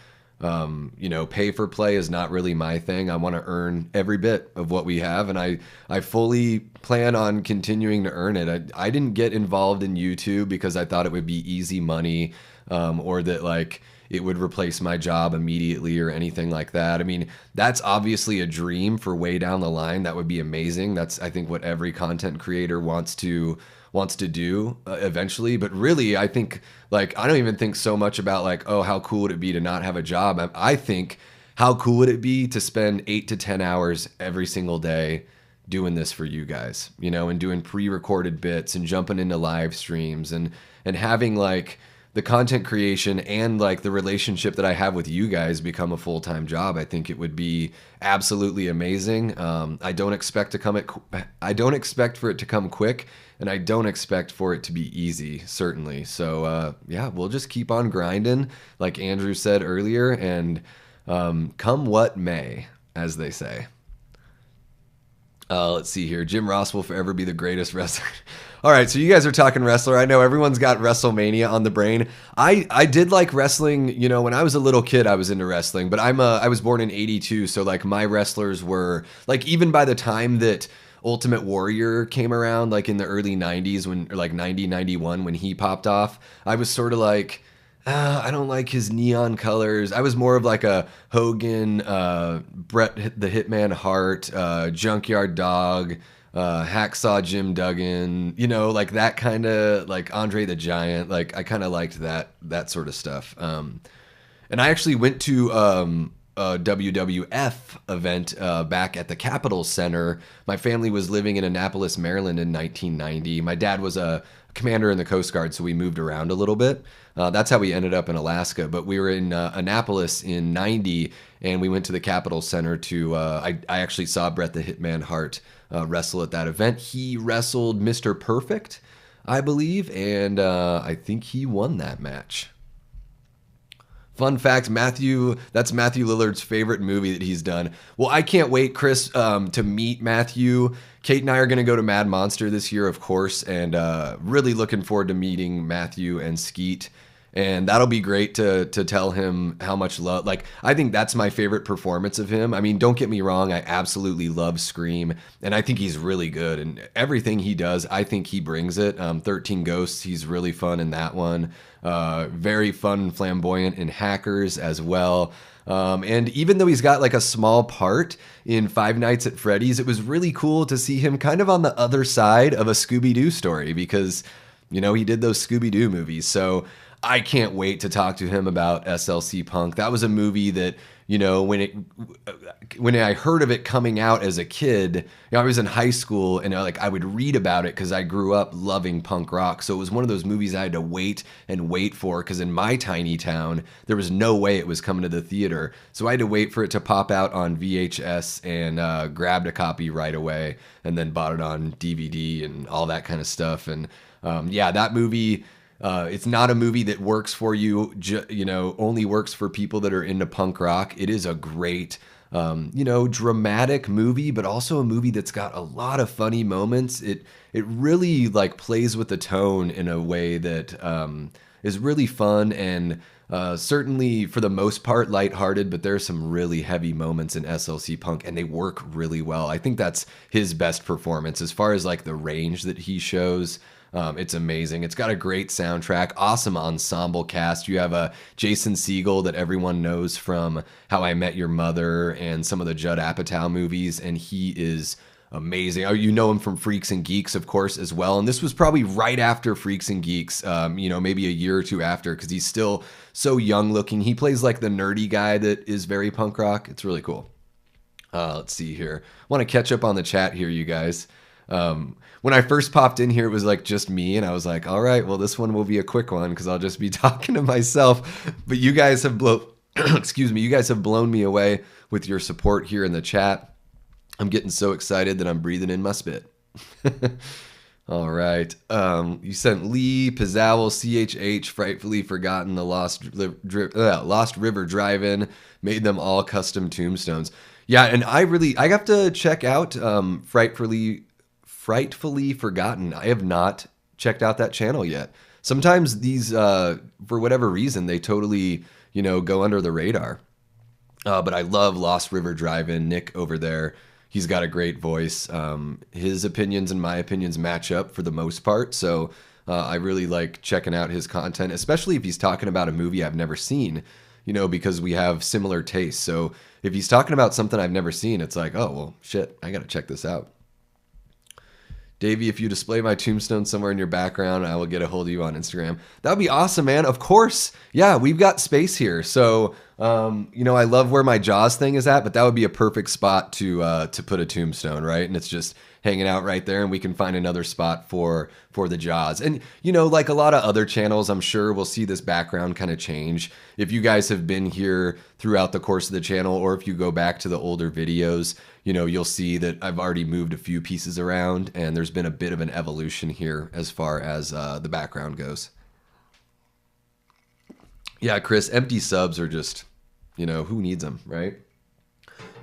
pay for play is not really my thing. I want to earn every bit of what we have, and I fully plan on continuing to earn it. I didn't get involved in YouTube because I thought it would be easy money, or that like it would replace my job immediately or anything like that. I mean, that's obviously a dream for way down the line. That would be amazing. That's, I think, what every content creator wants to do eventually. But really, I think, like, I don't even think so much about like, oh, how cool would it be to not have a job? I think, how cool would it be to spend 8 to 10 hours every single day doing this for you guys, and doing pre-recorded bits and jumping into live streams and having like the content creation and like the relationship that I have with you guys become a full-time job. I think it would be absolutely amazing. I don't expect for it to come quick, and I don't expect for it to be easy, certainly. So yeah, we'll just keep on grinding, like Andrew said earlier, and Come what may, as they say. Let's see here. Jim Ross will forever be the greatest wrestler. All right, so you guys are talking wrestler. I know everyone's got WrestleMania on the brain. I did like wrestling. You know, when I was a little kid, I was into wrestling. But I was born in '82, so like my wrestlers were like even by the time that Ultimate Warrior came around, like in the early '90s, when or like '90, '91 when he popped off, I was sort of like, I don't like his neon colors. I was more of like a Hogan, Bret the Hitman Hart, Junkyard Dog, Hacksaw Jim Duggan, you know, like that kind of like Andre the Giant. Like I kind of liked that sort of stuff. And I actually went to a WWF event back at the Capitol Center. My family was living in Annapolis, Maryland in 1990. My dad was a commander in the Coast Guard, so we moved around a little bit. That's how we ended up in Alaska. But we were in Annapolis in '90, and we went to the Capitol Center to. I actually saw Bret the Hitman Hart wrestle at that event. He wrestled Mr. Perfect, I believe, and I think he won that match. Fun fact, that's Matthew Lillard's favorite movie that he's done. Well, I can't wait, Chris, to meet Matthew. Kate and I are going to go to Mad Monster this year, of course, and really looking forward to meeting Matthew and Skeet. And that'll be great to tell him how much love. Like, I think that's my favorite performance of him. I mean, don't get me wrong. I absolutely love Scream. And I think he's really good. And everything he does, I think he brings it. 13 Ghosts, he's really fun in that one. Very fun and flamboyant in Hackers as well. And even though he's got like a small part in Five Nights at Freddy's, it was really cool to see him kind of on the other side of a Scooby-Doo story because, you know, he did those Scooby-Doo movies. So I can't wait to talk to him about SLC Punk. That was a movie that, you know, when I heard of it coming out as a kid, you know, I was in high school and like I would read about it because I grew up loving punk rock. So it was one of those movies I had to wait for because in my tiny town, there was no way it was coming to the theater. So I had to wait for it to pop out on VHS and grabbed a copy right away and then bought it on DVD and all that kind of stuff. And yeah, that movie... it's not a movie that works for you, you know, only works for people that are into punk rock. It is a great, you know, dramatic movie, but also a movie that's got a lot of funny moments. It really like plays with the tone in a way that is really fun and certainly for the most part lighthearted, but there's some really heavy moments in SLC Punk and they work really well. I think that's his best performance as far as like the range that he shows. It's amazing. It's got a great soundtrack, awesome ensemble cast. You have a Jason Segel that everyone knows from How I Met Your Mother and some of the Judd Apatow movies, and he is amazing. Oh, you know him from Freaks and Geeks, of course, as well. And this was probably right after Freaks and Geeks, you know, maybe a year or two after, because he's still so young looking. He plays like the nerdy guy that is very punk rock. It's really cool. Let's see here. I want to catch up on the chat here, you guys. When I first popped in here, it was like just me, and I was like, all right, well, this one will be a quick one because I'll just be talking to myself. But you guys have excuse me, you guys have blown me away with your support here in the chat. I'm getting so excited that I'm breathing in my spit. All right. You sent Lee, Pizzowl, CHH, Frightfully Forgotten, the Lost River Drive-In, made them all custom tombstones. Yeah, and I have to check out Frightfully Forgotten. I have not checked out that channel yet. Sometimes these, for whatever reason, they totally, you know, go under the radar. But I love Lost River Drive-In. Nick over there, he's got a great voice. His opinions and my opinions match up for the most part. So I really like checking out his content, especially if he's talking about a movie I've never seen, you know, because we have similar tastes. So if he's talking about something I've never seen, it's like, oh, well, shit, I got to check this out. Davey, if you display my tombstone somewhere in your background, I will get a hold of you on Instagram. That would be awesome, man. Of course. Yeah, we've got space here. So, you know, I love where my Jaws thing is at, but that would be a perfect spot to put a tombstone, right? And it's just hanging out right there, and we can find another spot for the Jaws. And, you know, like a lot of other channels, I'm sure we'll see this background kind of change. If you guys have been here throughout the course of the channel, or if you go back to the older videos, you know, you'll see that I've already moved a few pieces around, and there's been a bit of an evolution here as far as the background goes. Yeah, Chris, empty subs are just You know, who needs them, right?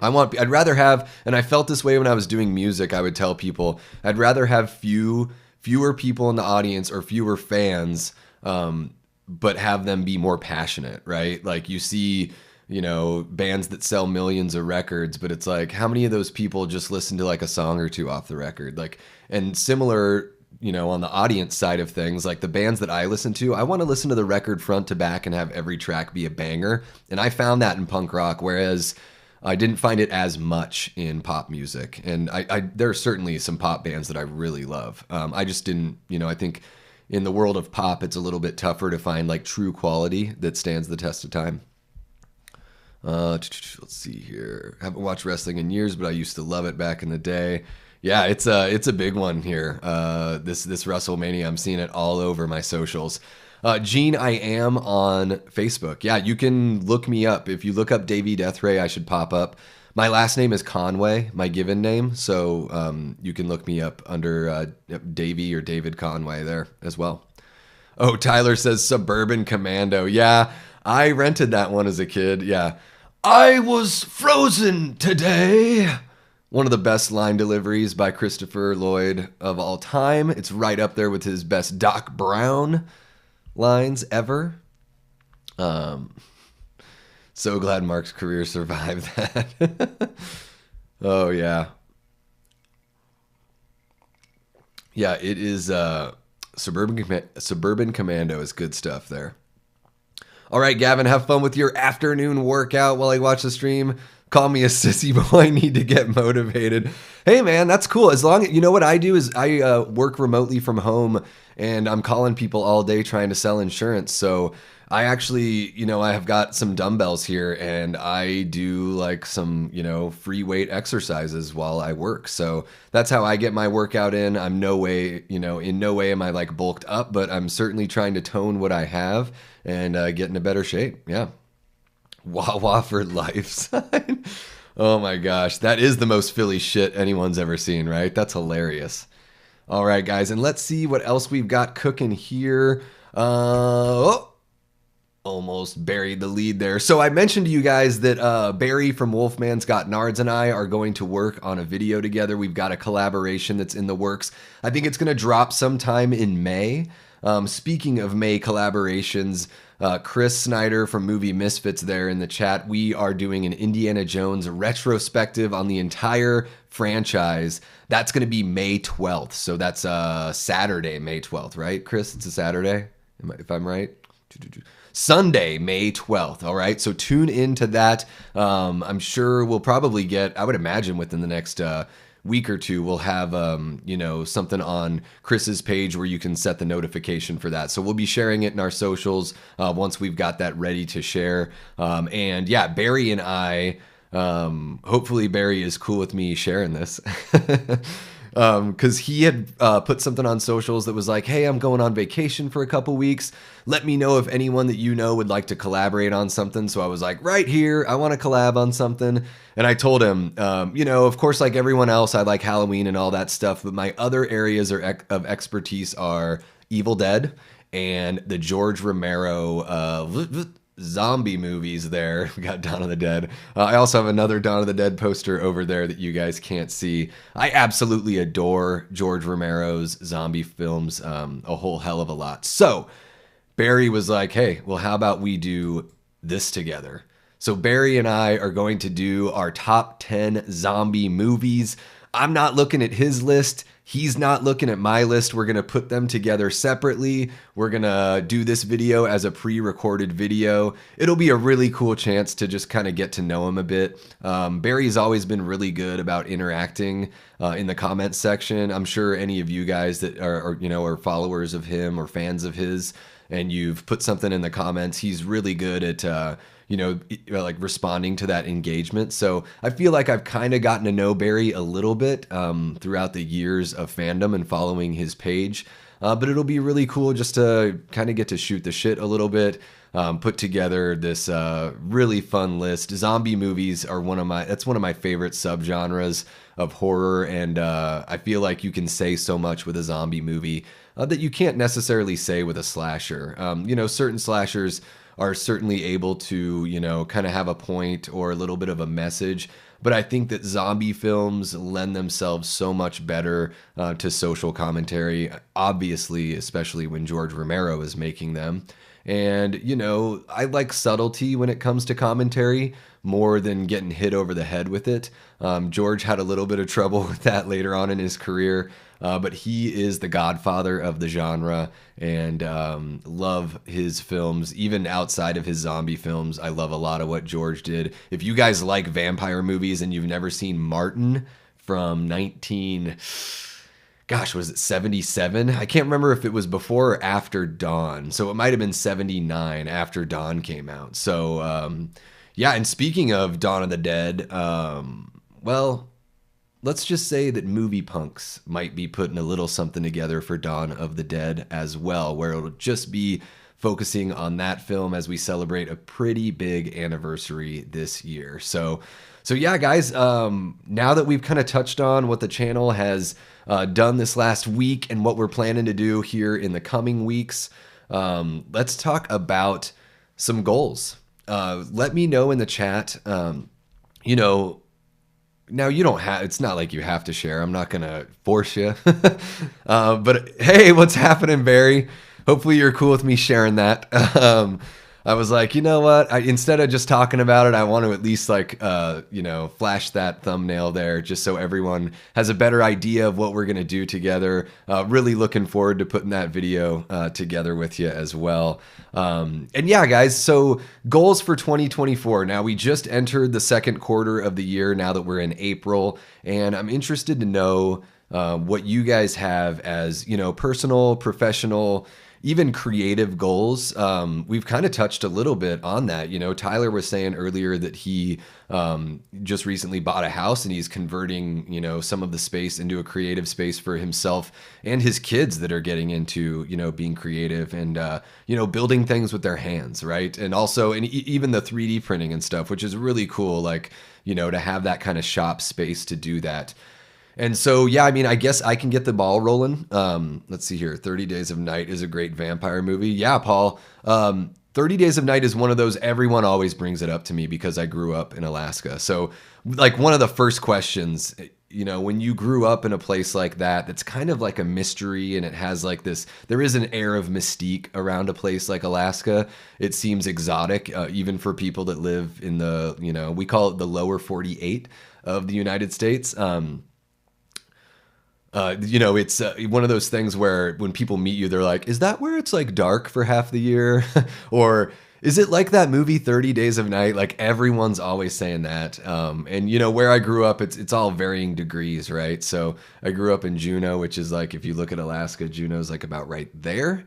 I'd rather have, and I felt this way when I was doing music, I would tell people, I'd rather have fewer people in the audience or fewer fans, but have them be more passionate, right? Like you see, you know, bands that sell millions of records, but it's like, how many of those people just listen to like a song or two off the record? Like, and similar, you know, on the audience side of things, like the bands that I listen to, I want to listen to the record front to back and have every track be a banger. And I found that in punk rock, whereas I didn't find it as much in pop music. And there are certainly some pop bands that I really love. I just didn't, you know, I think in the world of pop, it's a little bit tougher to find like true quality that stands the test of time. Let's see here. Haven't watched wrestling in years, but I used to love it back in the day. Yeah, it's a big one here. This WrestleMania, I'm seeing it all over my socials. Gene, I am on Facebook. Yeah, you can look me up. If you look up Davey Deathray, I should pop up. My last name is Conway, my given name, so you can look me up under Davey or David Conway there as well. Oh, Tyler says Suburban Commando. Yeah, I rented that one as a kid. Yeah. I was frozen today. One of the best line deliveries by Christopher Lloyd of all time. It's right up there with his best Doc Brown lines ever. So glad Mark's career survived that. Oh, yeah. Yeah, it is Suburban Commando is good stuff there. All right, Gavin, have fun with your afternoon workout while I watch the stream. Call me a sissy boy. I need to get motivated. Hey, man, that's cool. As long as, you know what I do is I work remotely from home, and I'm calling people all day trying to sell insurance. So I actually, you know, I have got some dumbbells here, and I do like some, you know, free weight exercises while I work. So that's how I get my workout in. I'm no way, you know, in no way am I like bulked up, but I'm certainly trying to tone what I have and get in a better shape. Yeah. Wawa for life sign. Oh my gosh. That is the most Philly shit anyone's ever seen, right? That's hilarious. All right, guys. And let's see what else we've got cooking here. Almost buried the lead there. So I mentioned to you guys that Barry from Wolfman's Got Nards and I are going to work on a video together. We've got a collaboration that's in the works. I think it's going to drop sometime in May. Speaking of May collaborations, Chris Snyder from Movie Misfits there in the chat, we are doing an Indiana Jones retrospective on the entire franchise. That's going to be May 12th. So that's Saturday, May 12th, right, Chris? It's a Saturday, if I'm right. Sunday, May 12th. All right. So tune into that. I'm sure we'll probably get, I would imagine within the next week or two, we'll have, you know, something on Chris's page where you can set the notification for that. So we'll be sharing it in our socials once we've got that ready to share. And yeah, Barry and I, hopefully Barry is cool with me sharing this. Because he had put something on socials that was like, hey, I'm going on vacation for a couple weeks. Let me know if anyone that you know would like to collaborate on something. So I was like, right here, I want to collab on something. And I told him, you know, of course, like everyone else, I like Halloween and all that stuff. But my other areas of expertise are Evil Dead and the George Romero zombie movies there. We got Dawn of the Dead. I also have another Dawn of the Dead poster over there that you guys can't see. I absolutely adore George Romero's zombie films a whole hell of a lot. So Barry was like, hey, well, how about we do this together? So Barry and I are going to do our top 10 zombie movies. I'm not looking at his list. He's not looking at my list. We're going to put them together separately. We're going to do this video as a pre-recorded video. It'll be a really cool chance to just kind of get to know him a bit. Barry's always been really good about interacting in the comments section. I'm sure any of you guys that are you know, are followers of him or fans of his, and you've put something in the comments, he's really good at you know, like responding to that engagement. So I feel like I've kind of gotten to know Barry a little bit throughout the years of fandom and following his page. But it'll be really cool just to kind of get to shoot the shit a little bit, put together this really fun list. Zombie movies are that's one of my favorite subgenres of horror. And I feel like you can say so much with a zombie movie that you can't necessarily say with a slasher. You know, certain slashers are certainly able to, you know, kind of have a point or a little bit of a message. But I think that zombie films lend themselves so much better to social commentary, obviously, especially when George Romero is making them. And, you know, I like subtlety when it comes to commentary more than getting hit over the head with it. George had a little bit of trouble with that later on in his career, but he is the godfather of the genre, and love his films. Even outside of his zombie films, I love a lot of what George did. If you guys like vampire movies and you've never seen Martin from was it 77? I can't remember if it was before or after Dawn. So it might have been 79 after Dawn came out. So, yeah, and speaking of Dawn of the Dead, well, let's just say that movie punks might be putting a little something together for Dawn of the Dead as well, where it'll just be focusing on that film as we celebrate a pretty big anniversary this year. So yeah, guys, now that we've kind of touched on what the channel has done this last week and what we're planning to do here in the coming weeks, let's talk about some goals. Let me know in the chat, you know, now you don't have, it's not like you have to share. I'm not going to force you. But hey, what's happening, Barry? Hopefully you're cool with me sharing that. I was like, you know what? Instead of just talking about it, I want to at least like, you know, flash that thumbnail there just so everyone has a better idea of what we're going to do together. Really looking forward to putting that video together with you as well. And yeah, guys, so goals for 2024. Now, we just entered the second quarter of the year now that we're in April, and I'm interested to know what you guys have as, you know, personal, professional, even creative goals. We've kind of touched a little bit on that. You know, Tyler was saying earlier that he just recently bought a house and he's converting, you know, some of the space into a creative space for himself and his kids that are getting into, you know, being creative and, you know, building things with their hands, right? And also, and even the 3D printing and stuff, which is really cool, like, you know, to have that kind of shop space to do that. And so, yeah, I mean, I guess I can get the ball rolling. Let's see here. 30 Days of Night is a great vampire movie. Yeah, Paul. 30 Days of Night is one of those, everyone always brings it up to me because I grew up in Alaska. So, like, one of the first questions, you know, when you grew up in a place like that, that's kind of like a mystery, and it has like this, there is an air of mystique around a place like Alaska. It seems exotic, even for people that live in the, you know, we call it the lower 48 of the United States. You know, it's one of those things where when people meet you, they're like, is that where it's like dark for half the year? Or is it like that movie 30 Days of Night? Like, everyone's always saying that. And you know, where I grew up, it's all varying degrees, right? So I grew up in Juneau, which is like, if you look at Alaska, Juneau's like about right there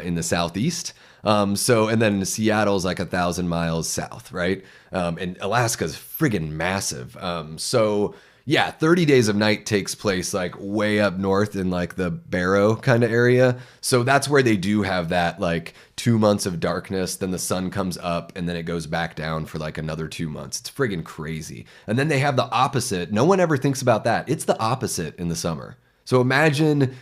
in the southeast. So, and then Seattle's like 1,000 miles south, right? And Alaska's friggin' massive. So yeah, 30 Days of Night takes place like way up north in like the Barrow kind of area. So that's where they do have that like 2 months of darkness, then the sun comes up and then it goes back down for like another 2 months. It's friggin' crazy. And then they have the opposite. No one ever thinks about that. It's the opposite in the summer. So imagine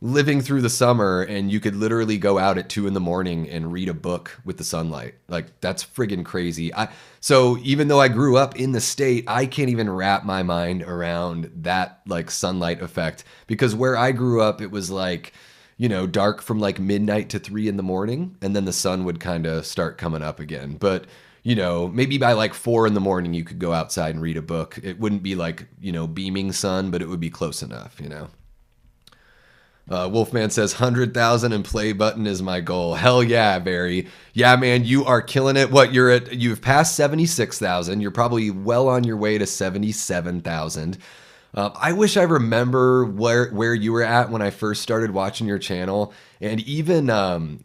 living through the summer and you could literally go out at 2 a.m. and read a book with the sunlight. Like, that's friggin' crazy. So even though I grew up in the state, I can't even wrap my mind around that like sunlight effect, because where I grew up, it was like, you know, dark from like midnight to 3 a.m. and then the sun would kind of start coming up again. But you know, maybe by like 4 a.m. you could go outside and read a book. It wouldn't be like, you know, beaming sun, but it would be close enough, you know. Wolfman says 100,000 and play button is my goal. Hell yeah, Barry. Yeah, man, you are killing it. What, you've passed 76,000. You're probably well on your way to 77,000. I wish I remember where you were at when I first started watching your channel. And even,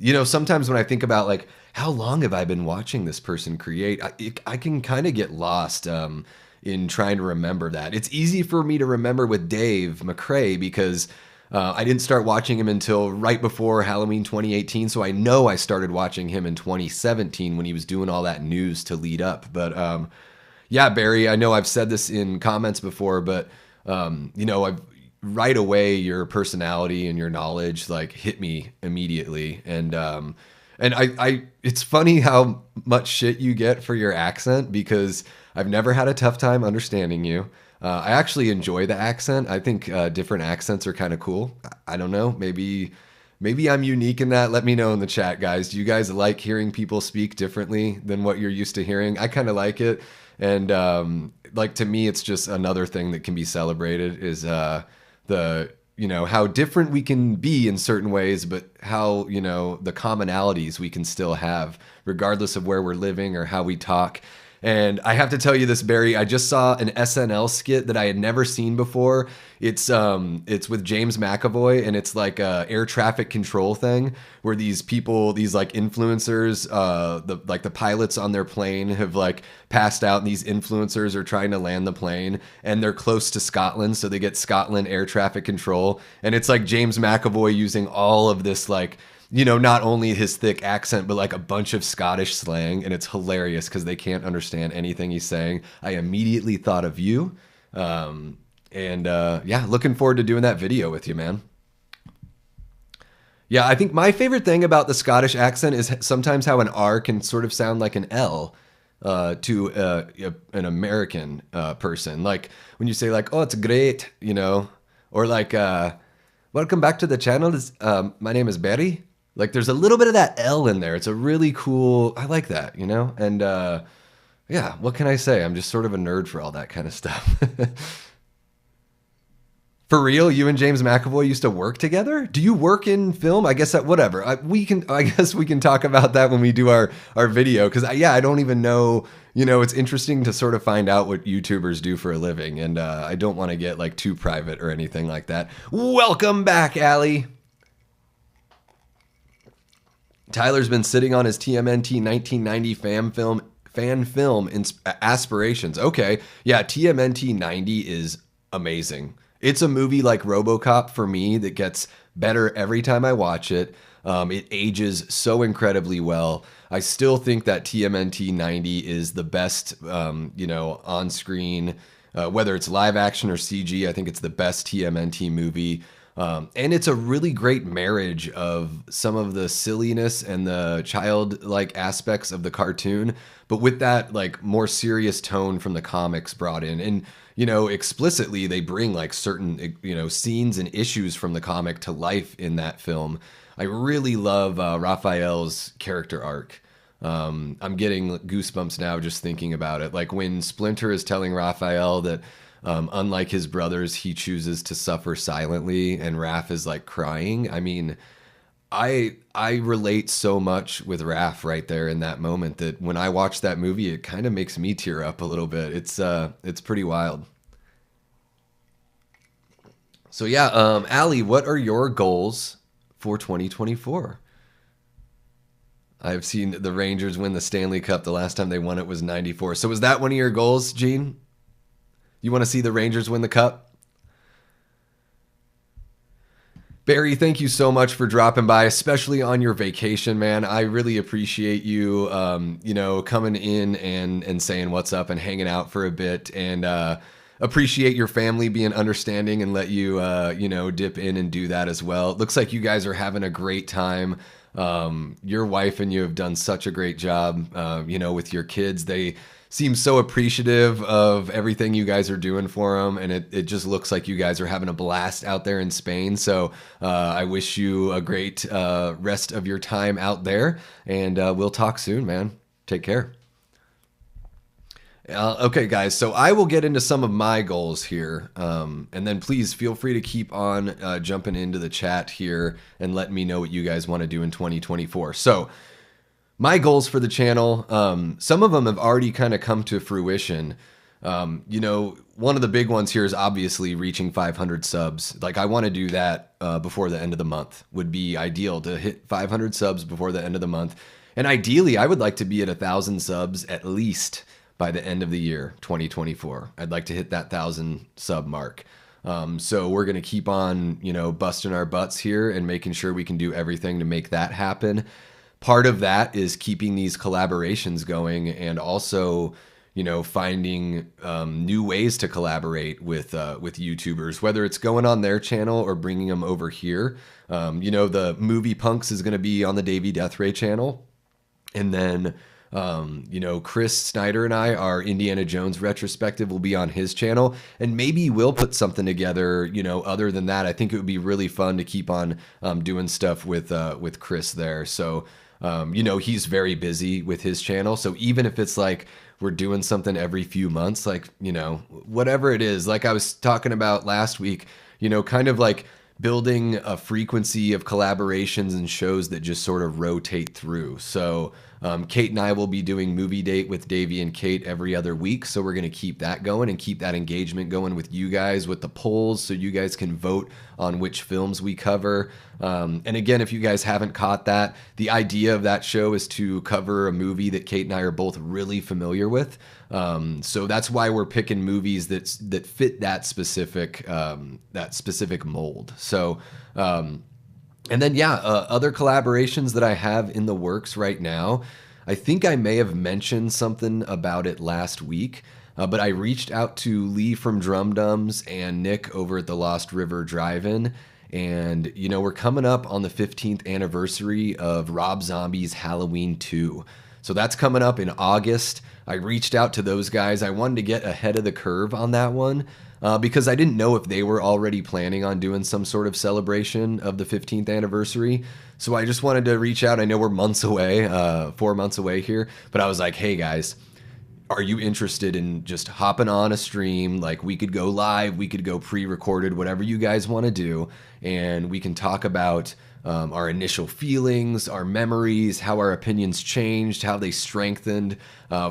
you know, sometimes when I think about like, how long have I been watching this person create? I can kind of get lost in trying to remember that. It's easy for me to remember with Dave McCrae because I didn't start watching him until right before Halloween 2018, so I know I started watching him in 2017 when he was doing all that news to lead up. But yeah, Barry, I know I've said this in comments before, but you know, right away your personality and your knowledge like hit me immediately, and And it's funny how much shit you get for your accent because I've never had a tough time understanding you. I actually enjoy the accent. I think different accents are kind of cool. I don't know. Maybe I'm unique in that. Let me know in the chat, guys. Do you guys like hearing people speak differently than what you're used to hearing? I kind of like it. And like to me, it's just another thing that can be celebrated is the, you know, how different we can be in certain ways, but how, you know, the commonalities we can still have regardless of where we're living or how we talk. And I have to tell you this, Barry, I just saw an SNL skit that I had never seen before. It's with James McAvoy, and it's like a air traffic control thing where these people, these like influencers, the pilots on their plane have like passed out, and these influencers are trying to land the plane, and they're close to Scotland, so they get Scotland air traffic control, and it's like James McAvoy using all of this like, you know, not only his thick accent, but like a bunch of Scottish slang. And it's hilarious because they can't understand anything he's saying. I immediately thought of you. Yeah, looking forward to doing that video with you, man. Yeah, I think my favorite thing about the Scottish accent is sometimes how an R can sort of sound like an L to an American person. Like when you say like, oh, it's great, you know, or like, welcome back to the channel. My name is Barry. Like there's a little bit of that L in there. It's a really cool, I like that, you know? And yeah, what can I say? I'm just sort of a nerd for all that kind of stuff. For real, you and James McAvoy used to work together? Do you work in film? I guess that whatever. I guess we can talk about that when we do our video. Cause I don't even know, you know, it's interesting to sort of find out what YouTubers do for a living. And I don't want to get like too private or anything like that. Welcome back, Allie. Tyler's been sitting on his TMNT 1990 fan film aspirations. Okay. Yeah, TMNT 90 is amazing. It's a movie like RoboCop for me that gets better every time I watch it. It ages so incredibly well. I still think that TMNT 90 is the best, you know, on screen, whether it's live action or CG. I think it's the best TMNT movie. And it's a really great marriage of some of the silliness and the childlike aspects of the cartoon, but with that like more serious tone from the comics brought in. And, you know, explicitly they bring like certain, you know, scenes and issues from the comic to life in that film. I really love Raphael's character arc. I'm getting goosebumps now just thinking about it. Like when Splinter is telling Raphael that unlike his brothers, he chooses to suffer silently, and Raph is like crying. I mean, I relate so much with Raph right there in that moment that when I watch that movie, it kind of makes me tear up a little bit. It's pretty wild. So yeah, Allie, what are your goals for 2024? I've seen the Rangers win the Stanley Cup. The last time they won it was 94. So was that one of your goals, Gene? You want to see the Rangers win the cup? Barry, thank you so much for dropping by, especially on your vacation, man. I really appreciate you, you know, coming in and saying what's up and hanging out for a bit, and appreciate your family being understanding and let you, you know, dip in and do that as well. It looks like you guys are having a great time. Your wife and you have done such a great job, you know, with your kids. They seem so appreciative of everything you guys are doing for them, and it just looks like you guys are having a blast out there in Spain. So I wish you a great rest of your time out there, and we'll talk soon, man. Take care. Okay, guys, so I will get into some of my goals here, and then please feel free to keep on jumping into the chat here and letting me know what you guys want to do in 2024. So my goals for the channel, some of them have already kind of come to fruition. You know, one of the big ones here is obviously reaching 500 subs. Like, I want to do that before the end of the month. Would be ideal to hit 500 subs before the end of the month. And ideally, I would like to be at 1,000 subs at least by the end of the year, 2024. I'd like to hit that 1,000 sub mark. So we're going to keep on, you know, busting our butts here and making sure we can do everything to make that happen. Part of that is keeping these collaborations going, and also, finding new ways to collaborate with YouTubers, whether it's going on their channel or bringing them over here. The Movie Punks is going to be on the Davey Death Ray channel. And then, Chris Snyder and I, our Indiana Jones retrospective will be on his channel. And maybe we'll put something together, other than that. I think it would be really fun to keep on doing stuff with Chris there. So, he's very busy with his channel. So even if it's like we're doing something every few months, like, whatever it is, like I was talking about last week, kind of like building a frequency of collaborations and shows that just sort of rotate through. So Kate and I will be doing Movie Date with Davey and Kate every other week. So we're going to keep that going and keep that engagement going with you guys with the polls, so you guys can vote on which films we cover. And again, if you guys haven't caught that, the idea of that show is to cover a movie that Kate and I are both really familiar with. So that's why we're picking movies that fit that specific mold. So, and then, other collaborations that I have in the works right now. I think I may have mentioned something about it last week, but I reached out to Lee from Drum Dums and Nick over at the Lost River Drive-In. And, we're coming up on the 15th anniversary of Rob Zombie's Halloween 2. So that's coming up in August. I reached out to those guys. I wanted to get ahead of the curve on that one. Because I didn't know if they were already planning on doing some sort of celebration of the 15th anniversary. So I just wanted to reach out. I know we're months away, 4 months away here, but I was like, hey guys, are you interested in just hopping on a stream? Like, we could go live, we could go pre-recorded, whatever you guys want to do. And we can talk about our initial feelings, our memories, how our opinions changed, how they strengthened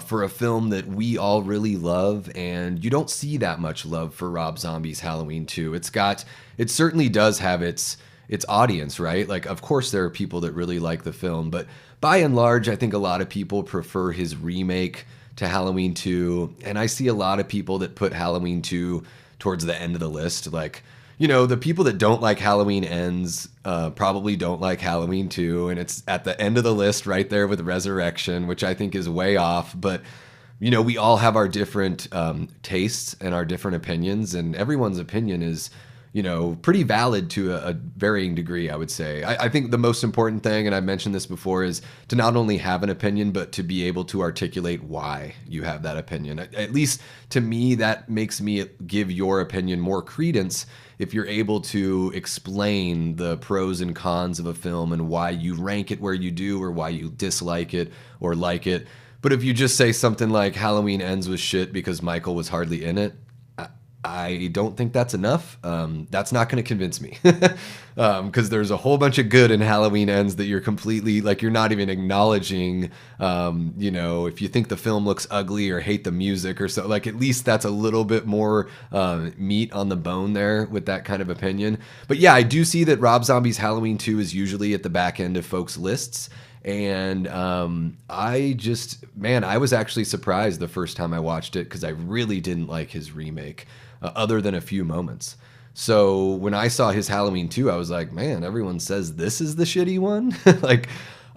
for a film that we all really love. And you don't see that much love for Rob Zombie's Halloween 2. It certainly does have its audience, right? Like, of course there are people that really like the film, but by and large, I think a lot of people prefer his remake to Halloween 2. And I see a lot of people that put Halloween 2 towards the end of the list. Like, the people that don't like Halloween Ends probably don't like Halloween 2, and it's at the end of the list right there with Resurrection, which I think is way off. But, we all have our different tastes and our different opinions, and everyone's opinion is, pretty valid to a varying degree, I would say. I think the most important thing, and I've mentioned this before, is to not only have an opinion, but to be able to articulate why you have that opinion. At least to me, that makes me give your opinion more credence if you're able to explain the pros and cons of a film and why you rank it where you do or why you dislike it or like it. But if you just say something like Halloween Ends was shit because Michael was hardly in it, I don't think that's enough. That's not going to convince me because there's a whole bunch of good in Halloween Ends that you're completely, like, you're not even acknowledging. If you think the film looks ugly or hate the music or so, like, at least that's a little bit more meat on the bone there with that kind of opinion. But yeah, I do see that Rob Zombie's Halloween 2 is usually at the back end of folks' lists. And I was actually surprised the first time I watched it because I really didn't like his remake, other than a few moments. So when I saw his Halloween 2, I was like, man, everyone says this is the shitty one? Like,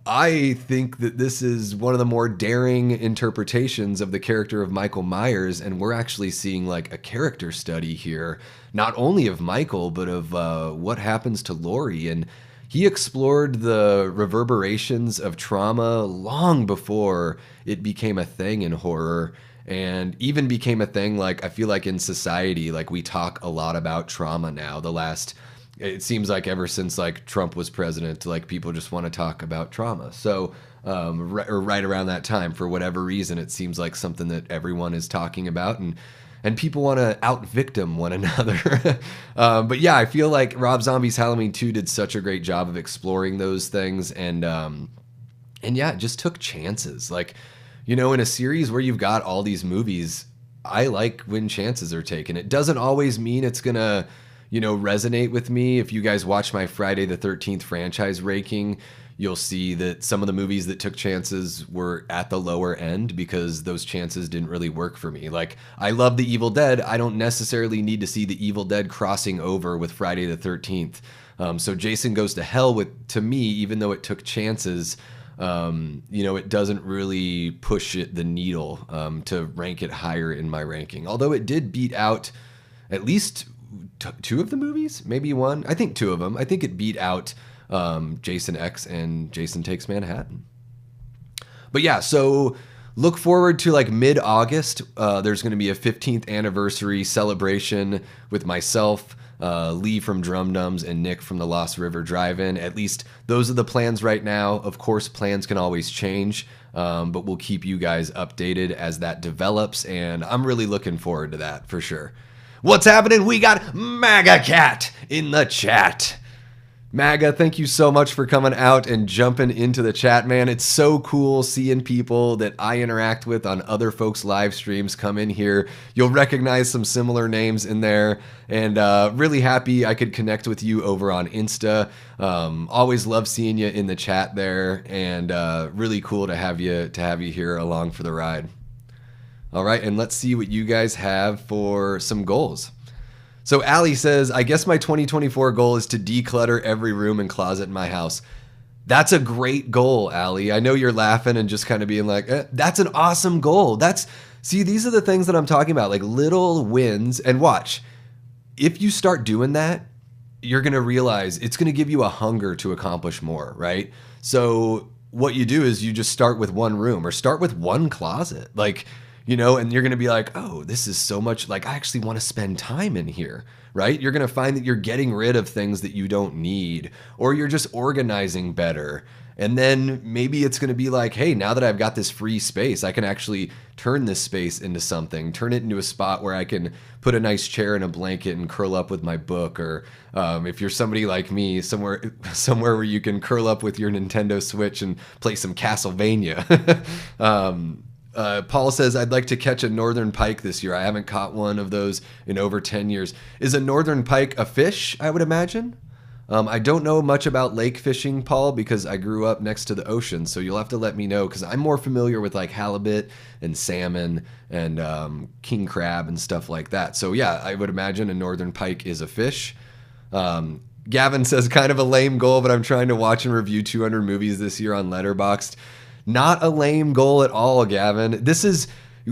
I think that this is one of the more daring interpretations of the character of Michael Myers, and we're actually seeing like a character study here, not only of Michael, but of what happens to Laurie. And he explored the reverberations of trauma long before it became a thing in horror, and even became a thing, like, I feel like in society, like, we talk a lot about trauma now. It seems like ever since, like, Trump was president, like, people just want to talk about trauma. So, right around that time, for whatever reason, it seems like something that everyone is talking about, and people want to out-victim one another. But yeah, I feel like Rob Zombie's Halloween 2 did such a great job of exploring those things, and yeah, it just took chances. Like, in a series where you've got all these movies, I like when chances are taken. It doesn't always mean it's gonna, resonate with me. If you guys watch my Friday the 13th franchise ranking, you'll see that some of the movies that took chances were at the lower end because those chances didn't really work for me. Like, I love The Evil Dead. I don't necessarily need to see The Evil Dead crossing over with Friday the 13th. So Jason Goes to Hell, to me, even though it took chances, you know, it doesn't really push the needle to rank it higher in my ranking. Although it did beat out at least two of the movies, maybe one. I think two of them. I think it beat out Jason X and Jason Takes Manhattan. But yeah, so look forward to like mid-August. There's going to be a 15th anniversary celebration with myself, Lee from Drum Dums, and Nick from the Lost River Drive-In. At least those are the plans right now. Of course, plans can always change, but we'll keep you guys updated as that develops, and I'm really looking forward to that for sure. What's happening? We got MAGA Cat in the chat. MAGA, thank you so much for coming out and jumping into the chat, man. It's so cool seeing people that I interact with on other folks' live streams come in here. You'll recognize some similar names in there, and really happy I could connect with you over on Insta. Always love seeing you in the chat there, and really cool to have you here along for the ride. All right, and let's see what you guys have for some goals. So Allie says, I guess my 2024 goal is to declutter every room and closet in my house. That's a great goal, Allie. I know you're laughing and just kind of being like, that's an awesome goal. See, these are the things that I'm talking about, like little wins. And watch, if you start doing that, you're going to realize it's going to give you a hunger to accomplish more, right? So what you do is you just start with one room or start with one closet. Like, you know, and you're going to be like, oh, this is so much, like, I actually want to spend time in here, right? You're going to find that you're getting rid of things that you don't need, or you're just organizing better. And then maybe it's going to be like, hey, now that I've got this free space, I can actually turn this space into something, turn it into a spot where I can put a nice chair and a blanket and curl up with my book. Or if you're somebody like me, somewhere where you can curl up with your Nintendo Switch and play some Castlevania. Paul says, I'd like to catch a northern pike this year. I haven't caught one of those in over 10 years. Is a northern pike a fish, I would imagine? I don't know much about lake fishing, Paul, because I grew up next to the ocean. So you'll have to let me know, because I'm more familiar with like halibut and salmon and king crab and stuff like that. So yeah, I would imagine a northern pike is a fish. Gavin says, kind of a lame goal, but I'm trying to watch and review 200 movies this year on Letterboxd. Not a lame goal at all, Gavin.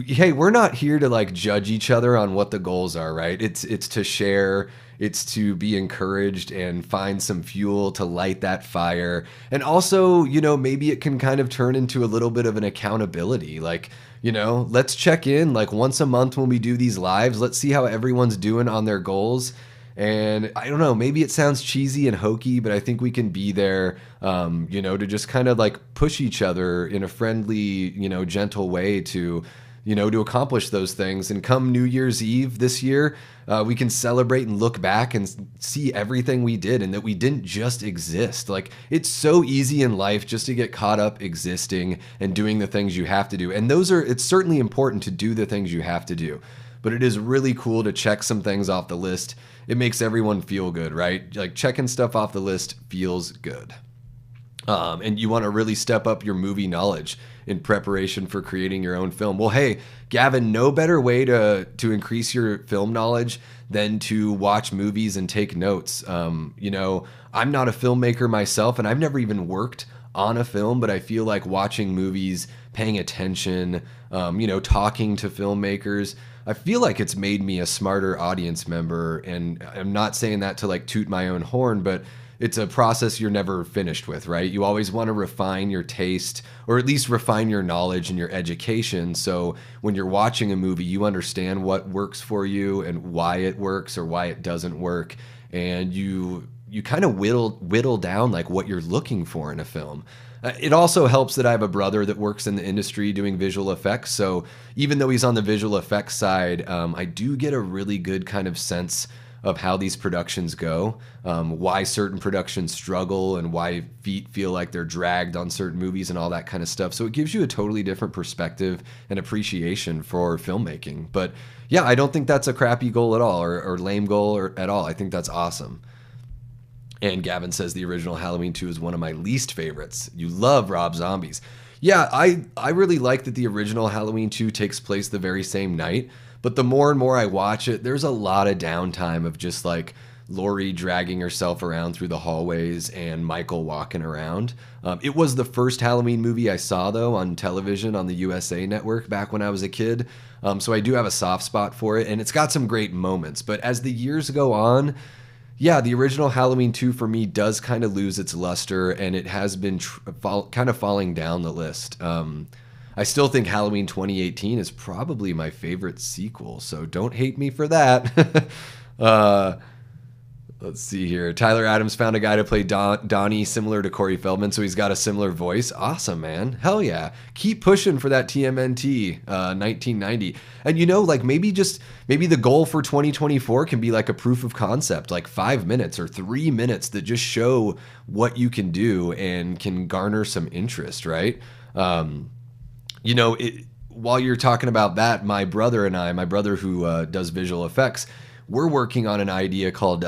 Hey, we're not here to like judge each other on what the goals are, right? It's to share, it's to be encouraged and find some fuel to light that fire. And also, you know, maybe it can kind of turn into a little bit of an accountability. Like, you know, let's check in like once a month when we do these lives. Let's see how everyone's doing on their goals. And I don't know, maybe it sounds cheesy and hokey, but I think we can be there, you know, to just kind of like push each other in a friendly, you know, gentle way to, you know, to accomplish those things. And come New Year's Eve this year, we can celebrate and look back and see everything we did and that we didn't just exist. Like, it's so easy in life just to get caught up existing and doing the things you have to do. And it's certainly important to do the things you have to do. But it is really cool to check some things off the list. It makes everyone feel good, right? Like, checking stuff off the list feels good. And you want to really step up your movie knowledge in preparation for creating your own film. Well, hey, Gavin, no better way to increase your film knowledge than to watch movies and take notes. You know, I'm not a filmmaker myself, and I've never even worked on a film, but I feel like watching movies, paying attention, you know, talking to filmmakers, I feel like it's made me a smarter audience member. And I'm not saying that to like toot my own horn, but it's a process you're never finished with, right? You always want to refine your taste, or at least refine your knowledge and your education. So when you're watching a movie, you understand what works for you and why it works or why it doesn't work. And you kind of whittle down like what you're looking for in a film. It also helps that I have a brother that works in the industry doing visual effects. So even though he's on the visual effects side, I do get a really good kind of sense of how these productions go, why certain productions struggle and why feet feel like they're dragged on certain movies and all that kind of stuff. So it gives you a totally different perspective and appreciation for filmmaking. But yeah, I don't think that's a crappy goal at all, or lame goal or at all. I think that's awesome. And Gavin says the original Halloween 2 is one of my least favorites. You love Rob Zombies. Yeah, I really like that the original Halloween 2 takes place the very same night. But the more and more I watch it, there's a lot of downtime of just like Laurie dragging herself around through the hallways and Michael walking around. It was the first Halloween movie I saw, though, on television on the USA Network back when I was a kid. So I do have a soft spot for it, and it's got some great moments. But as the years go on, yeah, the original Halloween 2 for me does kind of lose its luster, and it has been kind of falling down the list. I still think Halloween 2018 is probably my favorite sequel, so don't hate me for that. Let's see here. Tyler Adams found a guy to play Donnie similar to Corey Feldman, so he's got a similar voice. Awesome, man. Hell yeah. Keep pushing for that TMNT 1990. And like maybe the goal for 2024 can be like a proof of concept, like 5 minutes or 3 minutes that just show what you can do and can garner some interest, right? While you're talking about that, my brother who does visual effects, we're working on an idea called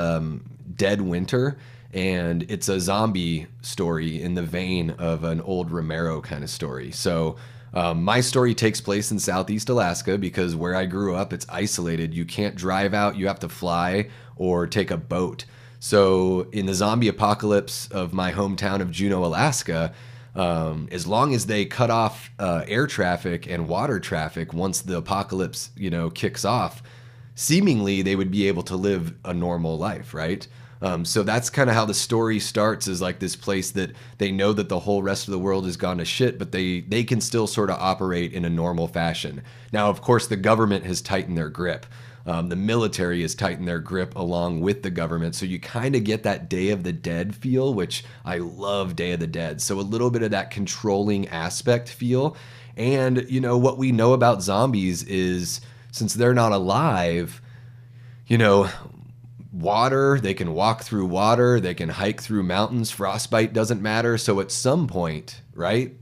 Dead Winter, and it's a zombie story in the vein of an old Romero kind of story. So my story takes place in Southeast Alaska because where I grew up, it's isolated. You can't drive out, you have to fly or take a boat. So in the zombie apocalypse of my hometown of Juneau, Alaska, as long as they cut off air traffic and water traffic once the apocalypse, kicks off, seemingly they would be able to live a normal life, right? So that's kind of how the story starts, is like this place that they know that the whole rest of the world has gone to shit, but they can still sort of operate in a normal fashion. Now, of course, the government has tightened their grip. The military has tightened their grip along with the government. So you kind of get that Day of the Dead feel, which I love Day of the Dead. So a little bit of that controlling aspect feel. And, what we know about zombies is, since they're not alive, water, they can walk through water, they can hike through mountains, frostbite doesn't matter. So at some point, right,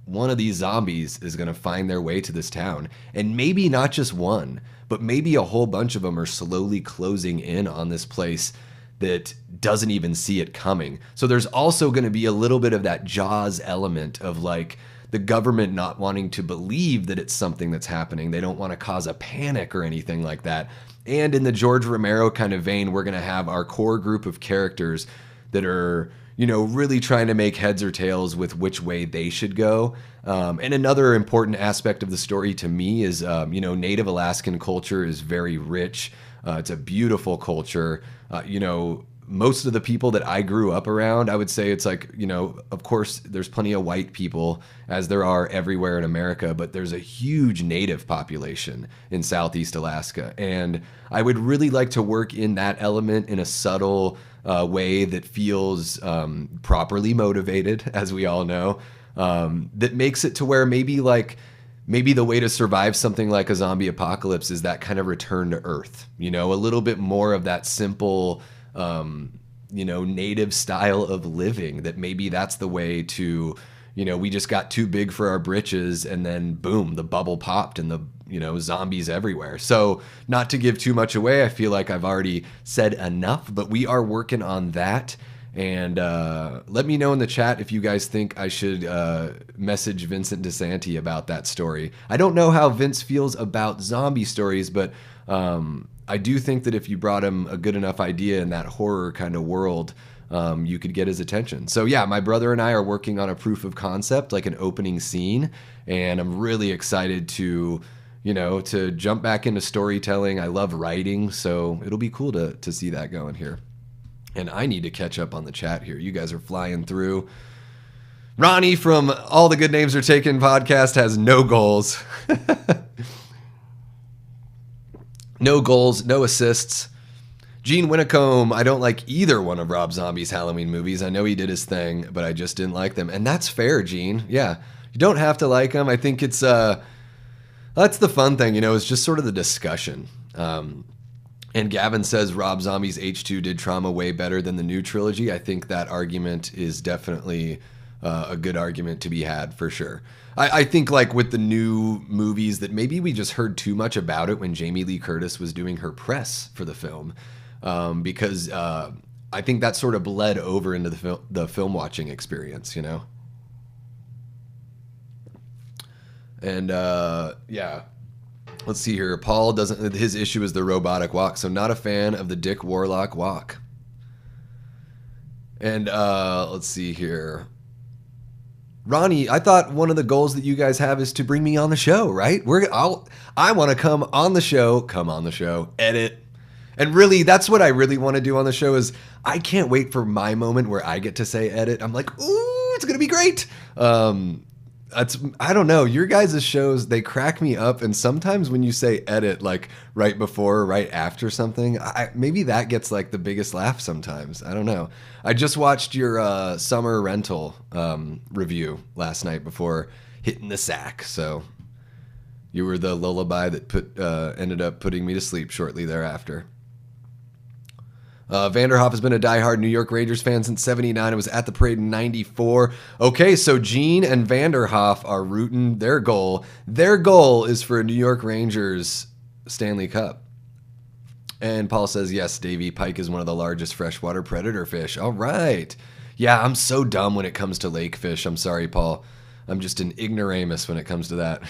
one of these zombies is going to find their way to this town. And maybe not just one, but maybe a whole bunch of them are slowly closing in on this place that doesn't even see it coming. So there's also going to be a little bit of that Jaws element of like, the government not wanting to believe that it's something that's happening. They don't want to cause a panic or anything like that. And in the George Romero kind of vein, we're going to have our core group of characters that are, really trying to make heads or tails with which way they should go. And another important aspect of the story to me is, Native Alaskan culture is very rich. It's a beautiful culture. Most of the people that I grew up around, I would say it's like, of course, there's plenty of white people, as there are everywhere in America, but there's a huge native population in Southeast Alaska. And I would really like to work in that element in a subtle way that feels properly motivated, as we all know, that makes it to where maybe the way to survive something like a zombie apocalypse is that kind of return to earth, a little bit more of that simple native style of living, that maybe that's the way to, we just got too big for our britches and then boom, the bubble popped and the, zombies everywhere. So not to give too much away, I feel like I've already said enough, but we are working on that. And let me know in the chat if you guys think I should message Vincent DeSanti about that story. I don't know how Vince feels about zombie stories, but I do think that if you brought him a good enough idea in that horror kind of world, you could get his attention. So yeah, my brother and I are working on a proof of concept, like an opening scene, and I'm really excited to, to jump back into storytelling. I love writing, so it'll be cool to see that going here. And I need to catch up on the chat here. You guys are flying through. Ronnie from All the Good Names Are Taken podcast has no goals. No goals, no assists. Gene Winnacombe, I don't like either one of Rob Zombie's Halloween movies. I know he did his thing, but I just didn't like them. And that's fair, Gene. Yeah, you don't have to like them. I think it's, that's the fun thing, it's just sort of the discussion. And Gavin says Rob Zombie's H2 did Trauma way better than the new trilogy. I think that argument is definitely a good argument to be had for sure. I think like with the new movies that maybe we just heard too much about it when Jamie Lee Curtis was doing her press for the film, because I think that sort of bled over into the film watching experience, And yeah. Let's see here. Paul doesn't. His issue is the robotic walk, so not a fan of the Dick Warlock walk. And let's see here. Ronnie, I thought one of the goals that you guys have is to bring me on the show, right? I want to come on the show, edit. And really, that's what I really want to do on the show is I can't wait for my moment where I get to say edit. I'm like, ooh, it's going to be great. I don't know. Your guys' shows, they crack me up. And sometimes when you say edit, like right before or right after something, maybe that gets like the biggest laugh sometimes. I don't know. I just watched your summer rental review last night before hitting the sack. So you were the lullaby that ended up putting me to sleep shortly thereafter. Vanderhoff has been a diehard New York Rangers fan since '79. I was at the parade in '94. Okay, so Gene and Vanderhoff are rooting their goal. Their goal is for a New York Rangers Stanley Cup. And Paul says, yes, Davey, pike is one of the largest freshwater predator fish. All right. Yeah, I'm so dumb when it comes to lake fish. I'm sorry, Paul. I'm just an ignoramus when it comes to that.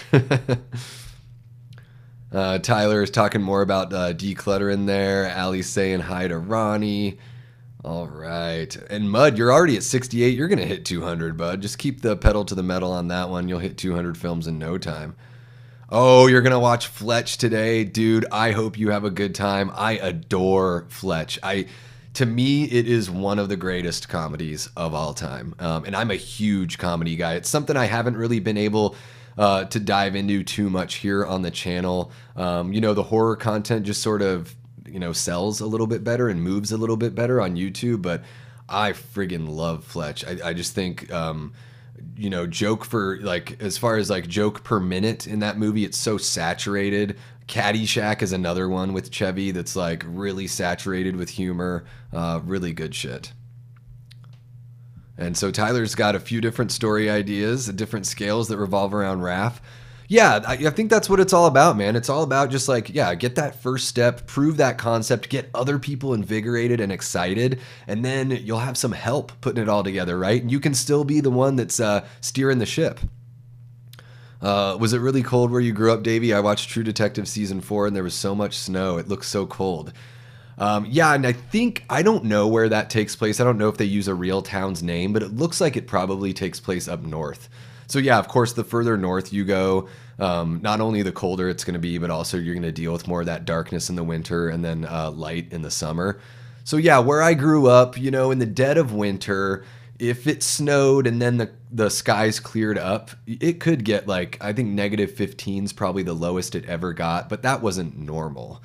Tyler is talking more about decluttering there. Allie's saying hi to Ronnie. All right. And Mud, you're already at 68. You're going to hit 200, bud. Just keep the pedal to the metal on that one. You'll hit 200 films in no time. Oh, you're going to watch Fletch today? Dude, I hope you have a good time. I adore Fletch. To me, it is one of the greatest comedies of all time. And I'm a huge comedy guy. It's something I haven't really been able to dive into too much here on the channel. The horror content just sort of, sells a little bit better and moves a little bit better on YouTube, but I friggin' love Fletch. I just think, joke for as far as joke per minute in that movie, it's so saturated. Caddyshack is another one with Chevy that's really saturated with humor. Really good shit. And so Tyler's got a few different story ideas, different scales that revolve around Raph. Yeah, I think that's what it's all about, man. It's all about just get that first step, prove that concept, get other people invigorated and excited, and then you'll have some help putting it all together, right? And you can still be the one that's steering the ship. Was it really cold where you grew up, Davey? I watched True Detective Season 4 and there was so much snow. It looked so cold. Yeah, and I don't know where that takes place. I don't know if they use a real town's name, but it looks like it probably takes place up north. So yeah, of course, the further north you go, not only the colder it's going to be, but also you're going to deal with more of that darkness in the winter and then light in the summer. So yeah, where I grew up, in the dead of winter, if it snowed and then the skies cleared up, it could get I think -15 is probably the lowest it ever got, but that wasn't normal.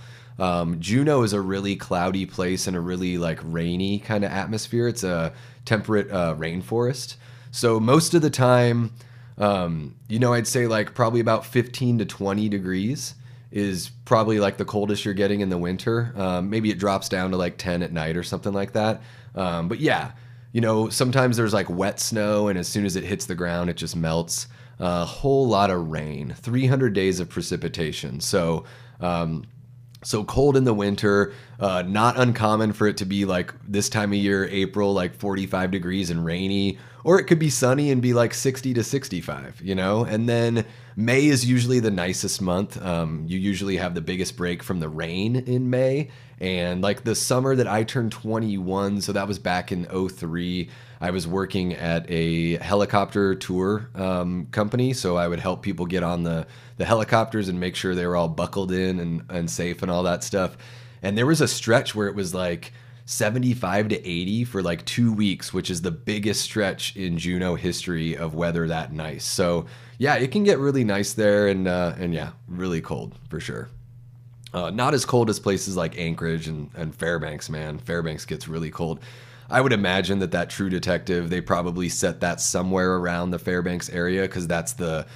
Juneau is a really cloudy place and a really rainy kind of atmosphere. It's a temperate rainforest. So most of the time, I'd say probably about 15 to 20 degrees is probably the coldest you're getting in the winter. Maybe it drops down to 10 at night or something like that. But yeah, sometimes there's wet snow and as soon as it hits the ground, it just melts. A whole lot of rain, 300 days of precipitation. So cold in the winter, not uncommon for it to be this time of year, April, 45 degrees and rainy, or it could be sunny and be 60 to 65, and then May is usually the nicest month. You usually have the biggest break from the rain in May. And the summer that I turned 21, so that was back in 2003, I was working at a helicopter tour company. So I would help people get on the helicopters and make sure they were all buckled in and safe and all that stuff. And there was a stretch where it was 75 to 80 for 2 weeks, which is the biggest stretch in Juneau history of weather that nice. So yeah, it can get really nice there and yeah, really cold for sure. Not as cold as places like Anchorage and Fairbanks, man. Fairbanks gets really cold. I would imagine that True Detective, they probably set that somewhere around the Fairbanks area because that's the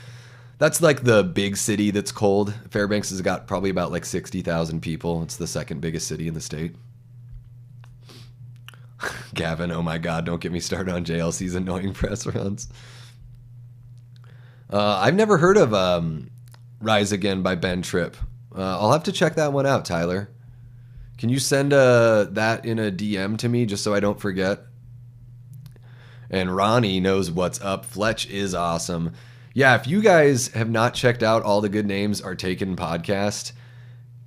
big city that's cold. Fairbanks has got probably about 60,000 people. It's the second biggest city in the state. Gavin, oh my God, don't get me started on JLC's annoying press runs. I've never heard of Rise Again by Ben Tripp. I'll have to check that one out, Tyler. Can you send that in a DM to me just so I don't forget? And Ronnie knows what's up. Fletch is awesome. Yeah, if you guys have not checked out All the Good Names Are Taken podcast,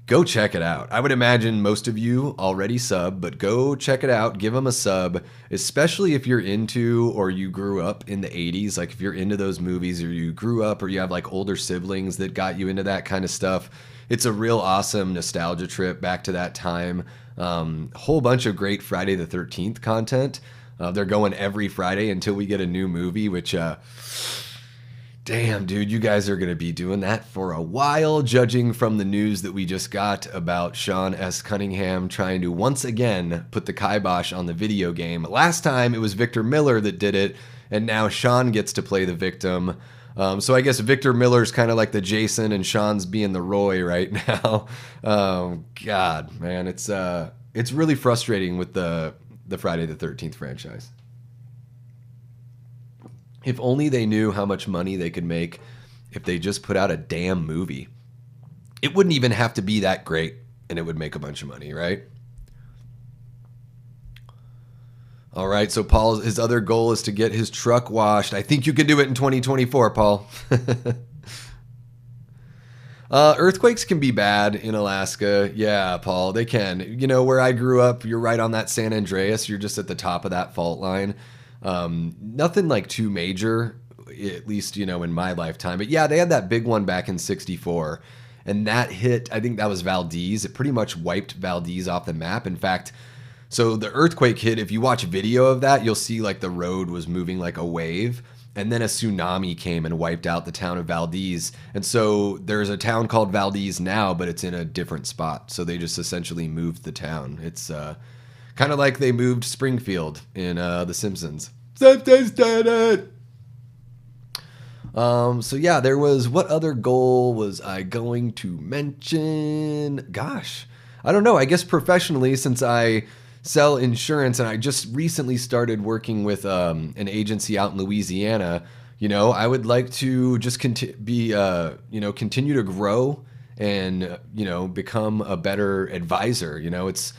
go check it out. I would imagine most of you already sub, but go check it out. Give them a sub, especially if you're into or you grew up in the 80s. Like if you're into those movies or you grew up or you have like older siblings that got you into that kind of stuff. It's a real awesome nostalgia trip back to that time. A whole bunch of great Friday the 13th content. They're going every Friday until we get a new movie, which... damn, dude, you guys are going to be doing that for a while, judging from the news that we just got about Sean S. Cunningham trying to once again put the kibosh on the video game. Last time it was Victor Miller that did it, and now Sean gets to play the victim. So I guess Victor Miller's kind of like the Jason and Sean's being the Roy right now. God, man, it's really frustrating with the Friday the 13th franchise. If only they knew how much money they could make if they just put out a damn movie. It wouldn't even have to be that great, and it would make a bunch of money, right? All right, so Paul, his other goal is to get his truck washed. I think you can do it in 2024, Paul. Earthquakes can be bad in Alaska. Yeah, Paul, they can. You know, where I grew up, you're right on that San Andreas. You're just at the top of that fault line. Nothing like too major, at least, you know, in my lifetime. But yeah, they had that big one back in 64. And that hit, I think that was Valdez. It pretty much wiped Valdez off the map. In fact, so the earthquake hit, if you watch video of that, you'll see like the road was moving like a wave. And then a tsunami came and wiped out the town of Valdez. And so there's a town called Valdez now, but it's in a different spot. So they just essentially moved the town. It's kind of like they moved Springfield in The Simpsons. Something's done it. So yeah, there was, what other goal was I going to mention? Gosh, I don't know. I guess professionally, since I sell insurance and I just recently started working with an agency out in Louisiana, you know, I would like to just continue to grow and, you know, become a better advisor. You know, it's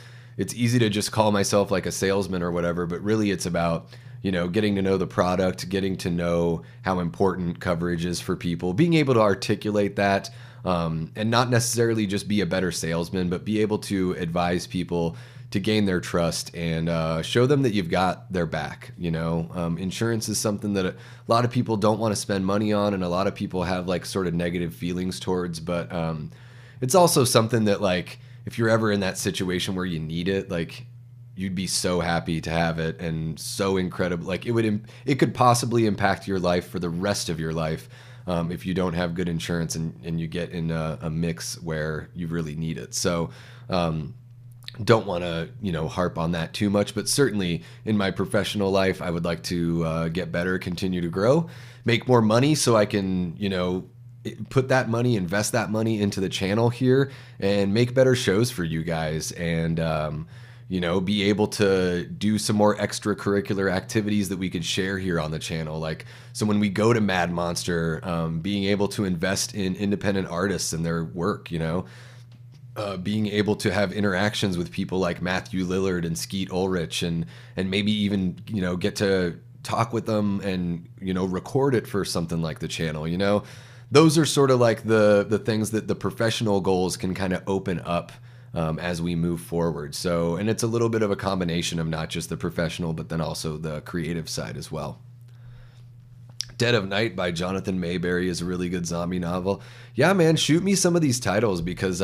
easy to just call myself like a salesman or whatever, but really it's about, you know, getting to know the product, getting to know how important coverage is for people, being able to articulate that, and not necessarily just be a better salesman, but be able to advise people to gain their trust and show them that you've got their back. You know, insurance is something that a lot of people don't want to spend money on, and a lot of people have like sort of negative feelings towards, but it's also something that, like, if you're ever in that situation where you need it, like, you'd be so happy to have it and so incredible. Like it could possibly impact your life for the rest of your life if you don't have good insurance and you get in a mix where you really need it. So don't want to, you know, harp on that too much, but certainly in my professional life, I would like to get better, continue to grow, make more money so I can, you know, put that money, invest that money into the channel here and make better shows for you guys, and you know, be able to do some more extracurricular activities that we could share here on the channel. Like, so when we go to Mad Monster, being able to invest in independent artists and their work, you know, being able to have interactions with people like Matthew Lillard and Skeet Ulrich, and maybe even, you know, get to talk with them and, you know, record it for something like the channel, you know. Those are sort of like the things that the professional goals can kind of open up as we move forward. So, and it's a little bit of a combination of not just the professional, but then also the creative side as well. Dead of Night by Jonathan Mayberry is a really good zombie novel. Yeah, man, shoot me some of these titles, because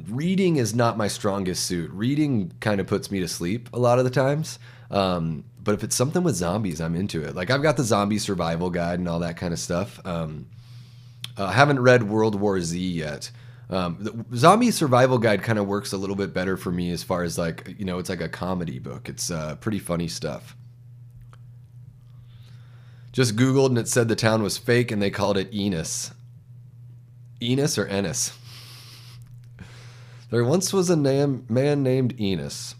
reading is not my strongest suit. Reading kind of puts me to sleep a lot of the times. But if it's something with zombies, I'm into it. Like, I've got the Zombie Survival Guide and all that kind of stuff. I haven't read World War Z yet. The Zombie Survival Guide kind of works a little bit better for me as far as, like, you know, it's like a comedy book. It's pretty funny stuff. Just Googled and it said the town was fake and they called it Enos. Enos or Ennis? There once was a man named Enos.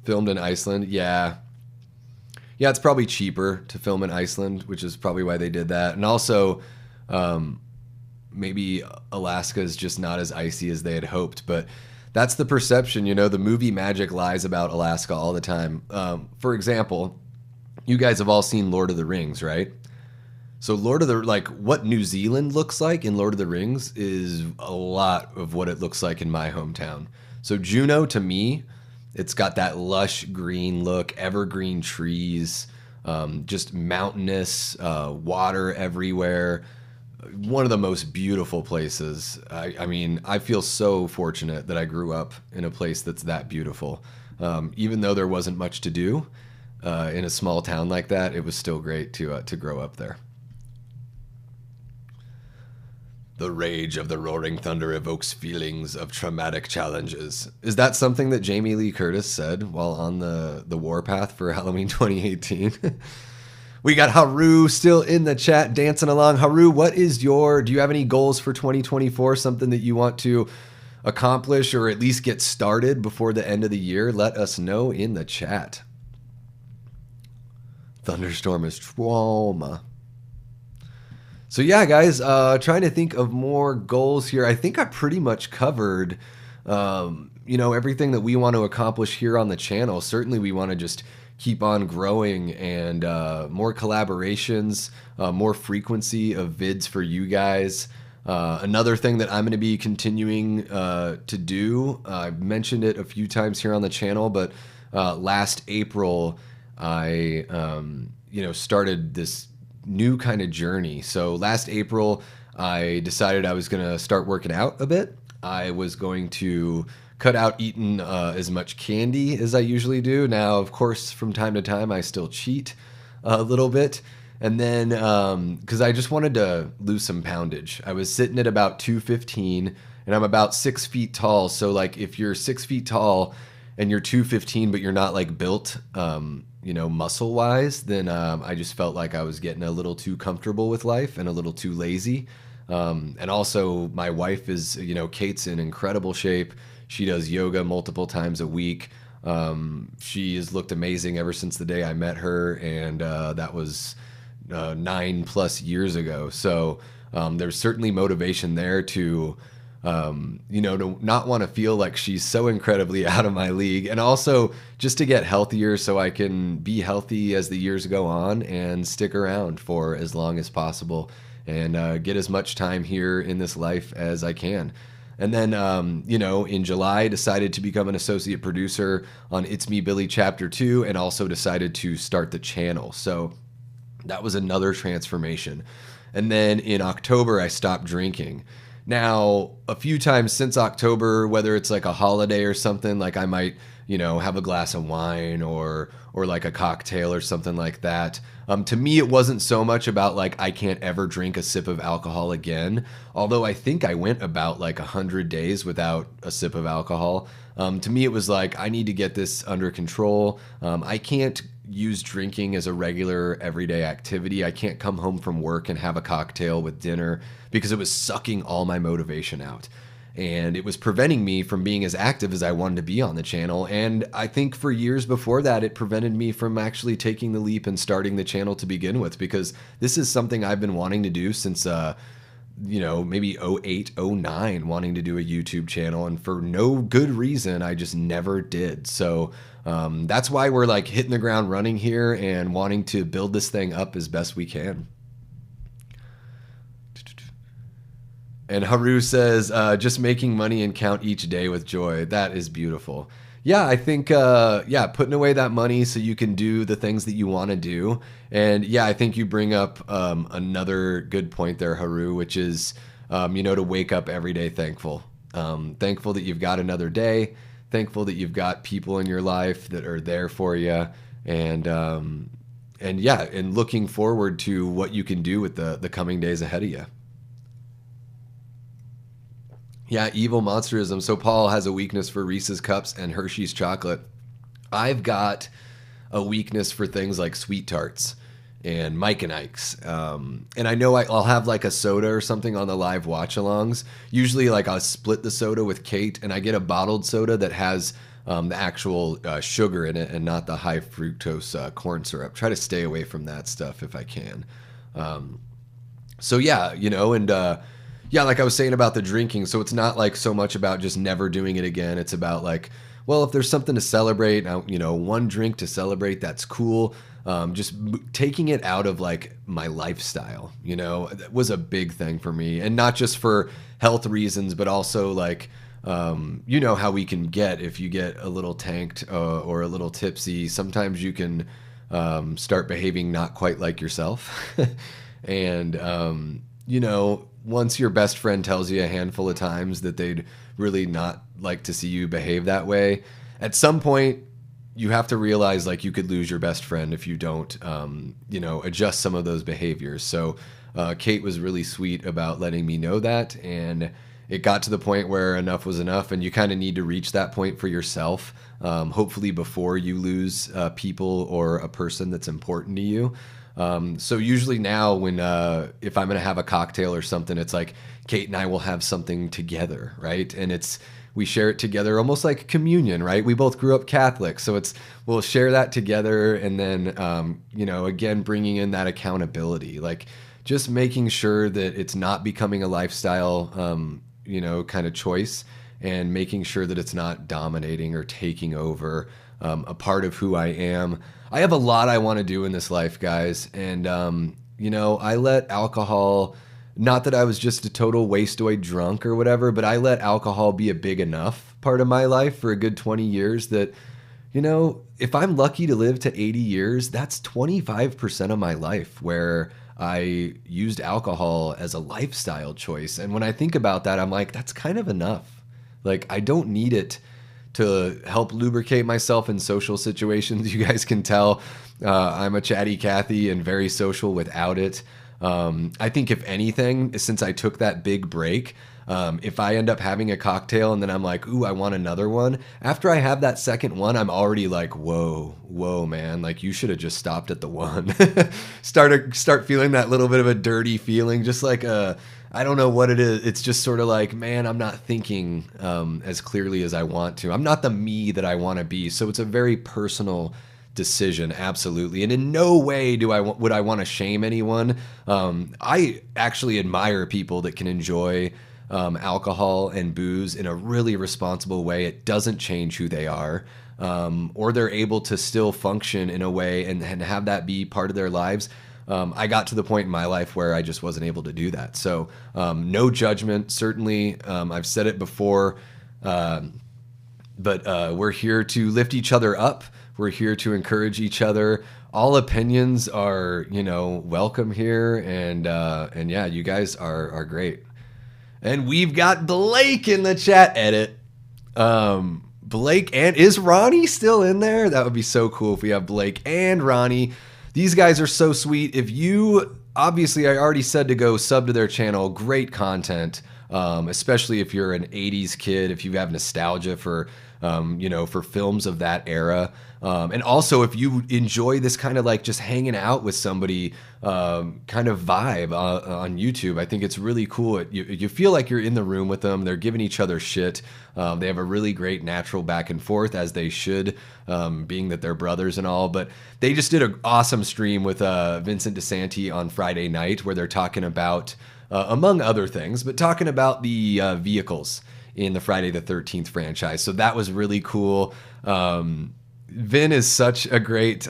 Filmed in Iceland. Yeah. Yeah, it's probably cheaper to film in Iceland, which is probably why they did that. And also, maybe Alaska is just not as icy as they had hoped, but that's the perception. You know, the movie magic lies about Alaska all the time. For example, you guys have all seen Lord of the Rings, right? So Lord of the, like, what New Zealand looks like in Lord of the Rings is a lot of what it looks like in my hometown. So Juneau, to me, it's got that lush green look, evergreen trees, just mountainous, water everywhere. One of the most beautiful places. I mean, I feel so fortunate that I grew up in a place that's that beautiful. Even though there wasn't much to do in a small town like that, it was still great to grow up there. The rage of the roaring thunder evokes feelings of traumatic challenges. Is that something that Jamie Lee Curtis said while on the warpath for Halloween 2018? We got Haru still in the chat dancing along. Haru, do you have any goals for 2024? Something that you want to accomplish or at least get started before the end of the year? Let us know in the chat. Thunderstorm is trauma. So yeah, guys, trying to think of more goals here. I think I pretty much covered, everything that we want to accomplish here on the channel. Certainly we want to just keep on growing and more collaborations, more frequency of vids for you guys. Another thing that I'm going to be continuing to do, I've mentioned it a few times here on the channel, but last April I started this new kind of journey. So last April I decided I was going to start working out a bit. I was going to cut out eating as much candy as I usually do. Now, of course, from time to time, I still cheat a little bit. And then, because I just wanted to lose some poundage. I was sitting at about 215, and I'm about 6 feet tall. So, like, if you're 6 feet tall and you're 215, but you're not, like, built, muscle-wise, then I just felt like I was getting a little too comfortable with life and a little too lazy. And also, my wife is, Kate's in incredible shape. She does yoga multiple times a week. She has looked amazing ever since the day I met her, and that was 9+ years ago. So there's certainly motivation there to, to not want to feel like she's so incredibly out of my league, and also just to get healthier so I can be healthy as the years go on and stick around for as long as possible and get as much time here in this life as I can. And then, in July, I decided to become an associate producer on It's Me Billy Chapter 2, and also decided to start the channel. So that was another transformation. And then in October, I stopped drinking. Now, a few times since October, whether it's like a holiday or something, like I might, have a glass of wine or like a cocktail or something like that. To me, it wasn't so much about like I can't ever drink a sip of alcohol again. Although I think I went about like 100 days without a sip of alcohol. To me, it was like I need to get this under control. I can't use drinking as a regular everyday activity. I can't come home from work and have a cocktail with dinner because it was sucking all my motivation out. And it was preventing me from being as active as I wanted to be on the channel. And I think for years before that, it prevented me from actually taking the leap and starting the channel to begin with, because this is something I've been wanting to do since, maybe 08, 09, wanting to do a YouTube channel. And for no good reason, I just never did. So that's why we're like hitting the ground running here and wanting to build this thing up as best we can. And Haru says, just making money and count each day with joy. That is beautiful. Yeah, I think, putting away that money so you can do the things that you want to do. And yeah, I think you bring up another good point there, Haru, which is, to wake up every day thankful. Thankful that you've got another day. Thankful that you've got people in your life that are there for you. And looking forward to what you can do with the coming days ahead of you. Yeah, evil monsterism. So Paul has a weakness for Reese's Cups and Hershey's chocolate. I've got a weakness for things like Sweet Tarts and Mike and Ike's. And I know I'll have like a soda or something on the live watch-alongs. Usually like I'll split the soda with Kate, and I get a bottled soda that has the actual sugar in it and not the high fructose corn syrup. Try to stay away from that stuff if I can. Yeah, like I was saying about the drinking, so it's not like so much about just never doing it again. It's about like, well, if there's something to celebrate, one drink to celebrate, that's cool. just taking it out of like my lifestyle, you know, that was a big thing for me. And not just for health reasons, but also like, you know how we can get if you get a little tanked or a little tipsy. Sometimes you can start behaving not quite like yourself. And, you know, once your best friend tells you a handful of times that they'd really not like to see you behave that way, at some point you have to realize like you could lose your best friend if you don't, you know, adjust some of those behaviors. So Kate was really sweet about letting me know that. And it got to the point where enough was enough, and you kind of need to reach that point for yourself, hopefully before you lose people or a person that's important to you. So usually now when if I'm going to have a cocktail or something, it's like Kate and I will have something together, right? And we share it together almost like communion, right? We both grew up Catholic, so we'll share that together. And then, you know, again, bringing in that accountability, like just making sure that it's not becoming a lifestyle, you know, kind of choice, and making sure that it's not dominating or taking over a part of who I am. I have a lot I want to do in this life, guys. And, you know, I let alcohol, not that I was just a total wasteoid drunk or whatever, but I let alcohol be a big enough part of my life for a good 20 years that, you know, if I'm lucky to live to 80 years, that's 25% of my life where I used alcohol as a lifestyle choice. And when I think about that, I'm like, that's kind of enough. Like, I don't need it to help lubricate myself in social situations. You guys can tell I'm a chatty Cathy and very social without it. I think if anything, since I took that big break, if I end up having a cocktail and then I'm like, ooh, I want another one. After I have that second one, I'm already like, whoa, man, like you should have just stopped at the one. Start feeling that little bit of a dirty feeling, just like I don't know what it is. It's just sort of like, man, I'm not thinking as clearly as I want to. I'm not the me that I want to be. So it's a very personal decision, absolutely. And in no way would I want to shame anyone. I actually admire people that can enjoy alcohol and booze in a really responsible way. It doesn't change who they are, or they're able to still function in a way and have that be part of their lives. I got to the point in my life where I just wasn't able to do that. So no judgment, certainly. I've said it before, but we're here to lift each other up. We're here to encourage each other. All opinions are, you know, welcome here. And yeah, you guys are great. And we've got Blake in the chat. Edit. Blake, and is Ronnie still in there? That would be so cool if we have Blake and Ronnie. These guys are so sweet. If you, obviously I already said to go sub to their channel, great content, especially if you're an 80s kid, if you have nostalgia for, you know, for films of that era. And also if you enjoy this kind of like just hanging out with somebody kind of vibe on YouTube, I think it's really cool. You feel like you're in the room with them. They're giving each other shit. They have a really great natural back and forth, as they should, being that they're brothers and all. But they just did an awesome stream with Vincent DeSanti on Friday night where they're talking about, among other things, but talking about the vehicles in the Friday the 13th franchise. So that was really cool. Vin is such a great,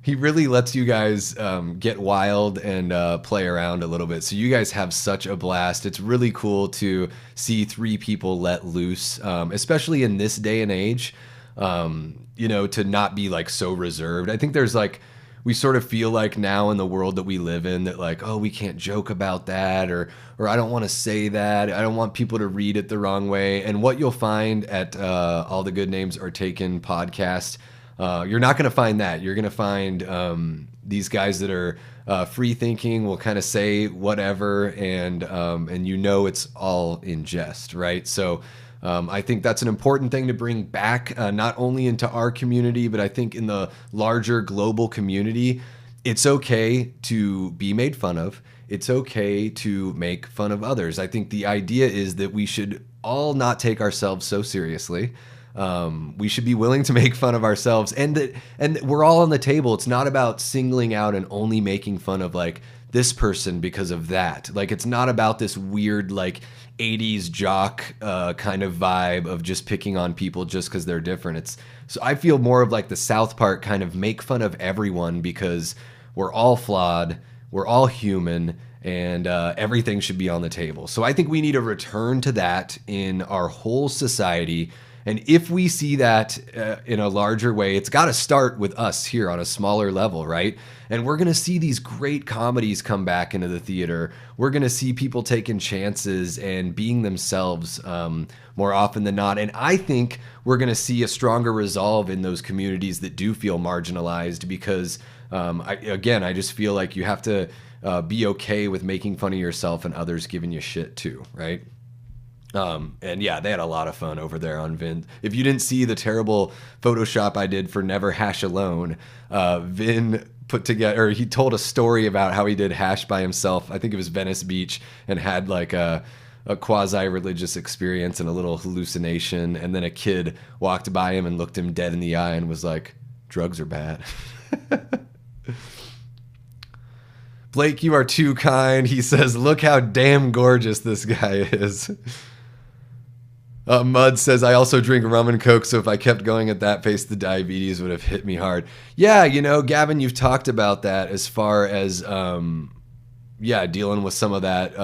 he really lets you guys get wild and play around a little bit. So you guys have such a blast. It's really cool to see three people let loose, especially in this day and age, you know, to not be like so reserved. I think there's like, we sort of feel like now in the world that we live in that like, oh, we can't joke about that, or I don't want to say that. I don't want people to read it the wrong way. And what you'll find at All the Good Names Are Taken podcast, you're not going to find that. You're going to find these guys that are free thinking, will kind of say whatever, and you know it's all in jest, right? So I think that's an important thing to bring back, not only into our community, but I think in the larger global community. It's okay to be made fun of. It's okay to make fun of others. I think the idea is that we should all not take ourselves so seriously. We should be willing to make fun of ourselves, and we're all on the table. It's not about singling out and only making fun of like this person because of that. Like, it's not about this weird, like, 80s jock kind of vibe of just picking on people just because they're different. So I feel more of like the South Park kind of make fun of everyone because we're all flawed, we're all human, and everything should be on the table. So I think we need a return to that in our whole society. And if we see that in a larger way, it's got to start with us here on a smaller level, right? And we're going to see these great comedies come back into the theater. We're going to see people taking chances and being themselves more often than not. And I think we're going to see a stronger resolve in those communities that do feel marginalized because, I just feel like you have to be okay with making fun of yourself and others giving you shit too, right? And yeah, they had a lot of fun over there on Vin. If you didn't see the terrible Photoshop I did for Never Hash Alone, Vin put together, or he told a story about how he did hash by himself. I think it was Venice Beach, and had like a quasi-religious experience and a little hallucination. And then a kid walked by him and looked him dead in the eye and was like, drugs are bad. Blake, you are too kind. He says, look how damn gorgeous this guy is. Mud says, I also drink rum and coke, so if I kept going at that pace, the diabetes would have hit me hard. Yeah, you know, Gavin, you've talked about that as far as, dealing with some of that,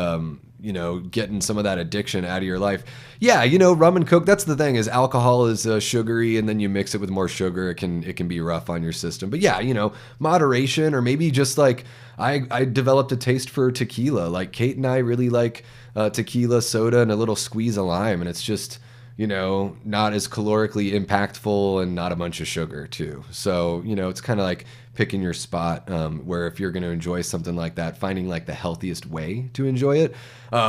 getting some of that addiction out of your life. Yeah, you know, rum and coke, that's the thing, is alcohol is sugary, and then you mix it with more sugar, it can be rough on your system. But yeah, you know, moderation, or maybe just like, I developed a taste for tequila. Like, Kate and I really like tequila, soda, and a little squeeze of lime, and it's just, you know, not as calorically impactful and not a bunch of sugar too. So, you know, it's kind of like picking your spot, where if you're going to enjoy something like that, finding like the healthiest way to enjoy it,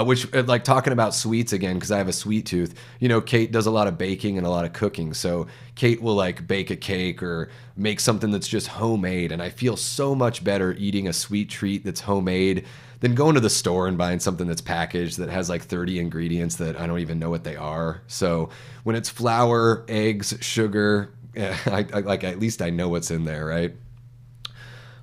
which, like, talking about sweets again, because I have a sweet tooth, you know, Kate does a lot of baking and a lot of cooking. So Kate will like bake a cake or make something that's just homemade. And I feel so much better eating a sweet treat that's homemade than going to the store and buying something that's packaged that has like 30 ingredients that I don't even know what they are. So when it's flour, eggs, sugar, at least I know what's in there, right?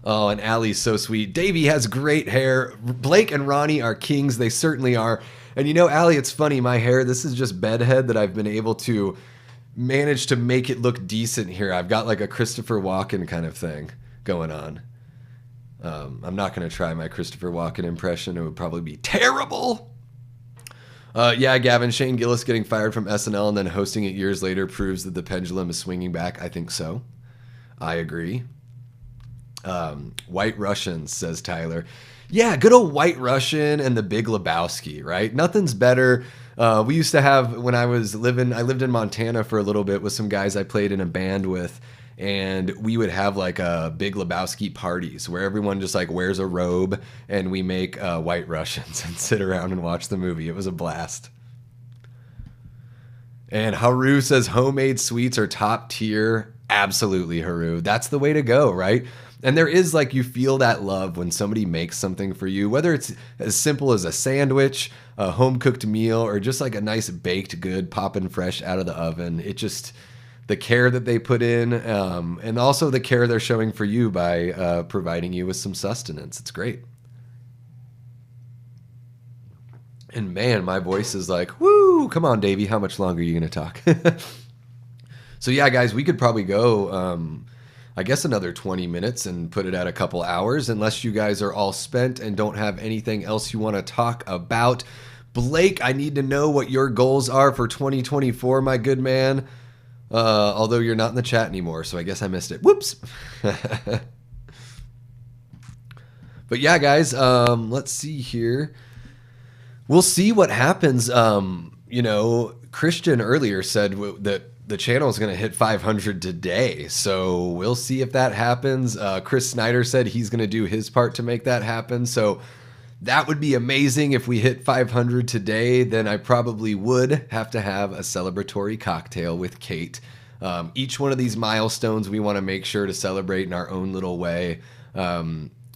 Oh, and Allie's so sweet. Davey has great hair. Blake and Ronnie are kings. They certainly are. And you know, Allie, it's funny, my hair, this is just bedhead that I've been able to manage to make it look decent here. I've got like a Christopher Walken kind of thing going on. I'm not going to try my Christopher Walken impression. It would probably be terrible. Yeah, Gavin, Shane Gillis getting fired from SNL and then hosting it years later proves that the pendulum is swinging back. I think so. I agree. White Russians, says Tyler. Yeah, good old White Russian and the Big Lebowski, right? Nothing's better. We used to have, when I lived in Montana for a little bit with some guys I played in a band with, and we would have like a Big Lebowski parties where everyone just like wears a robe and we make White Russians and sit around and watch the movie. It was a blast. And Haru says homemade sweets are top tier. Absolutely, Haru. That's the way to go, right? And there is, like, you feel that love when somebody makes something for you, whether it's as simple as a sandwich, a home-cooked meal, or just like a nice baked good popping fresh out of the oven. It just, the care that they put in, and also the care they're showing for you by providing you with some sustenance. It's great. And man, my voice is like, woo, come on, Davey, how much longer are you going to talk? So yeah, guys, we could probably go, I guess, another 20 minutes and put it at a couple hours, unless you guys are all spent and don't have anything else you want to talk about. Blake, I need to know what your goals are for 2024, my good man. Although you're not in the chat anymore, so I guess I missed it. Whoops. But yeah, guys, let's see here. We'll see what happens. You know, Christian earlier said that the channel is going to hit 500 today, so we'll see if that happens. Chris Snyder said he's going to do his part to make that happen, so that would be amazing. If we hit 500 today, then I probably would have to have a celebratory cocktail with Kate. Each one of these milestones we want to make sure to celebrate in our own little way.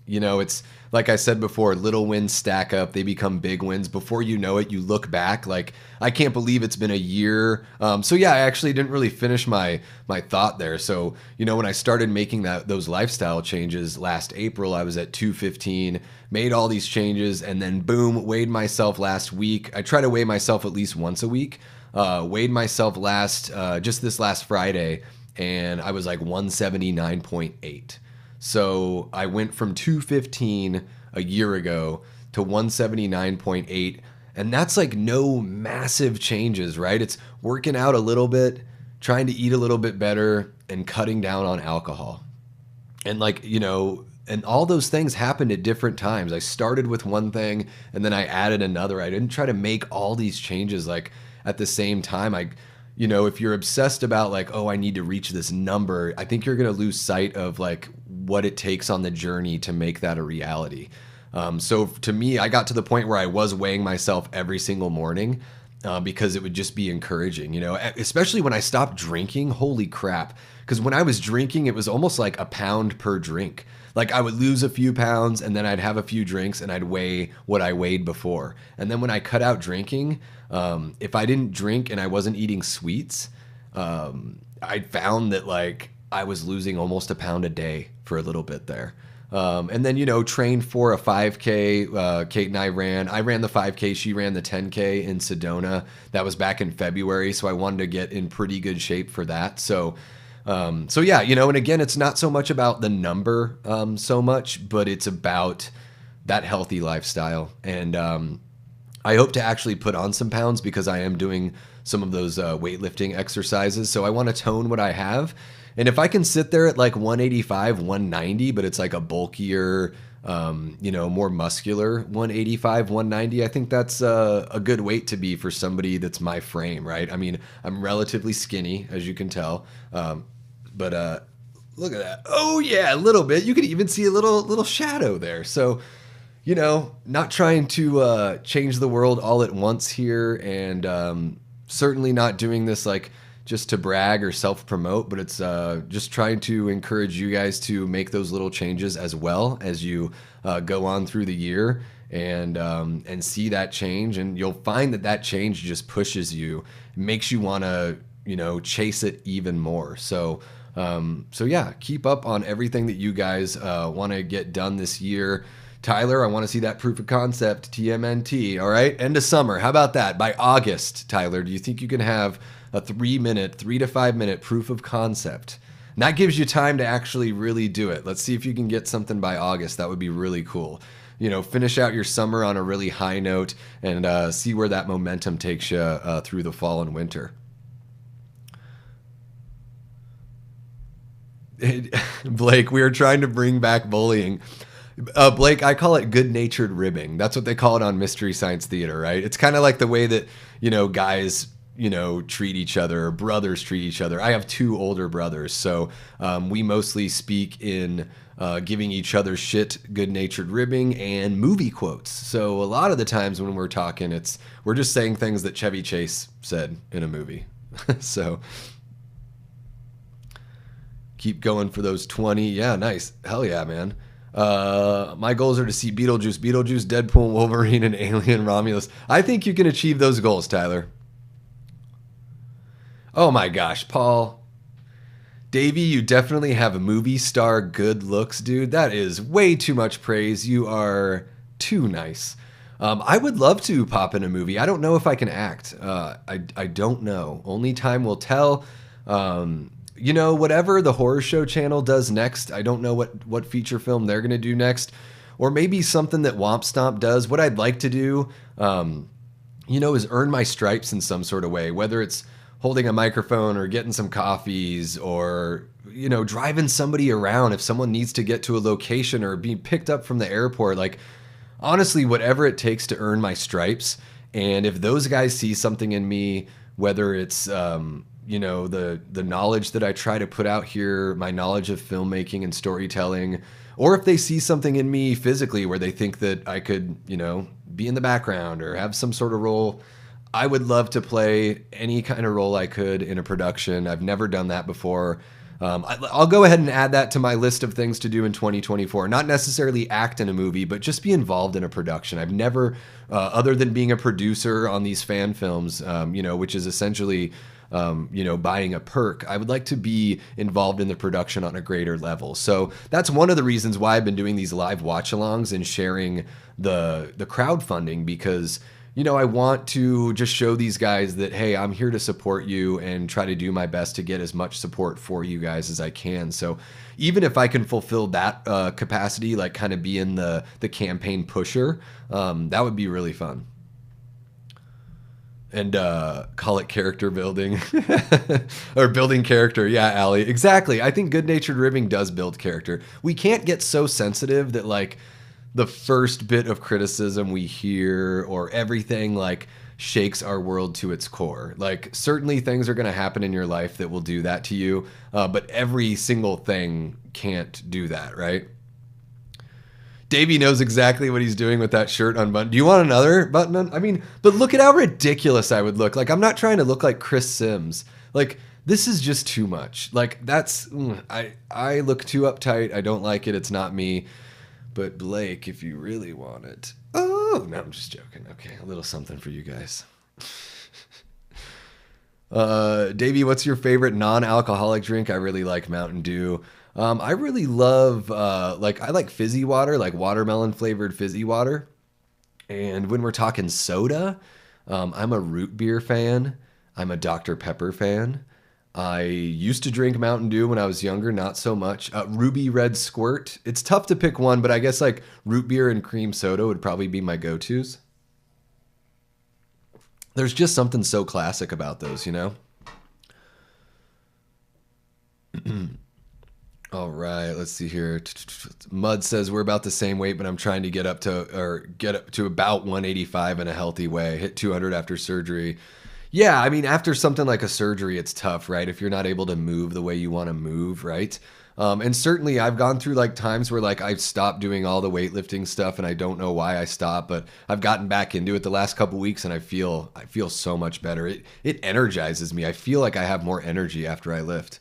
You know, it's like I said before, little wins stack up. They become big wins. Before you know it, you look back like, I can't believe it's been a year. So yeah, I actually didn't really finish my thought there. So, you know, when I started making those lifestyle changes last April, I was at 215, made all these changes, and then boom, weighed myself last week. I try to weigh myself at least once a week. Weighed myself just this last Friday, and I was like 179.8. So I went from 215 a year ago to 179.8. And that's like no massive changes, right? It's working out a little bit, trying to eat a little bit better, and cutting down on alcohol. And like, you know, and all those things happened at different times. I started with one thing and then I added another. I didn't try to make all these changes like at the same time. You know, if you're obsessed about like, oh, I need to reach this number, I think you're going to lose sight of like what it takes on the journey to make that a reality. So to me, I got to the point where I was weighing myself every single morning because it would just be encouraging, you know, especially when I stopped drinking. Holy crap. Because when I was drinking, it was almost like a pound per drink. Like I would lose a few pounds and then I'd have a few drinks and I'd weigh what I weighed before. And then when I cut out drinking, if I didn't drink and I wasn't eating sweets, I found that like I was losing almost a pound a day for a little bit there. And then, you know, trained for a 5K. Kate and I ran the 5K. She ran the 10K in Sedona. That was back in February. So I wanted to get in pretty good shape for that. So yeah, you know, and again, it's not so much about the number so much, but it's about that healthy lifestyle. And I hope to actually put on some pounds because I am doing some of those weightlifting exercises. So I want to tone what I have. And if I can sit there at like 185, 190, but it's like a bulkier, you know, more muscular 185, 190, I think that's a good weight to be for somebody that's my frame, right? I mean, I'm relatively skinny, as you can tell. But look at that. Oh yeah, a little bit. You could even see a little shadow there. So, you know, not trying to change the world all at once here, and certainly not doing this like just to brag or self-promote, but it's just trying to encourage you guys to make those little changes as well as you go on through the year and see that change. And you'll find that change just pushes you, makes you want to, you know, chase it even more. So yeah, keep up on everything that you guys want to get done this year. Tyler, I want to see that proof of concept, TMNT. All right, end of summer. How about that? By August, Tyler, do you think you can have a 3 to 5 minute proof of concept? And that gives you time to actually really do it. Let's see if you can get something by August. That would be really cool. You know, finish out your summer on a really high note and see where that momentum takes you through the fall and winter. Blake, we are trying to bring back bullying. Blake, I call it good-natured ribbing. That's what they call it on Mystery Science Theater, right? It's kind of like the way that, you know, guys, you know, treat each other, or brothers treat each other. I have 2 older brothers, so we mostly speak in giving each other shit, good-natured ribbing, and movie quotes. So a lot of the times when we're talking, we're just saying things that Chevy Chase said in a movie. So keep going for those 20. Yeah, nice. Hell yeah, man. My goals are to see Beetlejuice, Deadpool, Wolverine, and Alien Romulus. I think you can achieve those goals, Tyler. Oh my gosh, Paul. Davey, you definitely have a movie star good looks, dude. That is way too much praise. You are too nice. I would love to pop in a movie. I don't know if I can act. I don't know. Only time will tell. You know, whatever the Horror Show channel does next, I don't know what feature film they're going to do next. Or maybe something that Womp Stomp does. What I'd like to do, you know, is earn my stripes in some sort of way. Whether it's holding a microphone or getting some coffees or, you know, driving somebody around if someone needs to get to a location or be picked up from the airport. Like, honestly, whatever it takes to earn my stripes. And if those guys see something in me, whether it's... you know, the knowledge that I try to put out here, my knowledge of filmmaking and storytelling, or if they see something in me physically where they think that I could, you know, be in the background or have some sort of role, I would love to play any kind of role I could in a production. I've never done that before. I'll go ahead and add that to my list of things to do in 2024. Not necessarily act in a movie, but just be involved in a production. I've never, other than being a producer on these fan films, which is essentially, buying a perk, I would like to be involved in the production on a greater level. So that's one of the reasons why I've been doing these live watch-alongs and sharing the crowdfunding, because I want to just show these guys that, hey, I'm here to support you and try to do my best to get as much support for you guys as I can. So even if I can fulfill that capacity, like kind of being the campaign pusher, that would be really fun. And call it character building or building character. Yeah, Allie, exactly. I think good-natured ribbing does build character. We can't get so sensitive that like the first bit of criticism we hear or everything like shakes our world to its core. Like certainly things are going to happen in your life that will do that to you, but every single thing can't do that, right? Davey knows exactly what he's doing with that shirt unbuttoned. Do you want another button on? I mean, but look at how ridiculous I would look. Like, I'm not trying to look like Chris Sims. Like, this is just too much. Like, I look too uptight. I don't like it. It's not me. But Blake, if you really want it. Oh, no, I'm just joking. Okay, a little something for you guys. Davey, what's your favorite non-alcoholic drink? I really like Mountain Dew. I really love, I like fizzy water, like watermelon flavored fizzy water. And when we're talking soda, I'm a root beer fan. I'm a Dr. Pepper fan. I used to drink Mountain Dew when I was younger, not so much. Ruby Red Squirt. It's tough to pick one, but I guess like root beer and cream soda would probably be my go-tos. There's just something so classic about those, All right, let's see here. Mud says we're about the same weight, but I'm trying to get up to about 185 in a healthy way. Hit 200 after surgery. Yeah, I mean, after something like a surgery, it's tough, right? If you're not able to move the way you want to move, right? And certainly I've gone through like times where like I've stopped doing all the weightlifting stuff and I don't know why I stopped, but I've gotten back into it the last couple weeks and I feel so much better. It energizes me. I feel like I have more energy after I lift.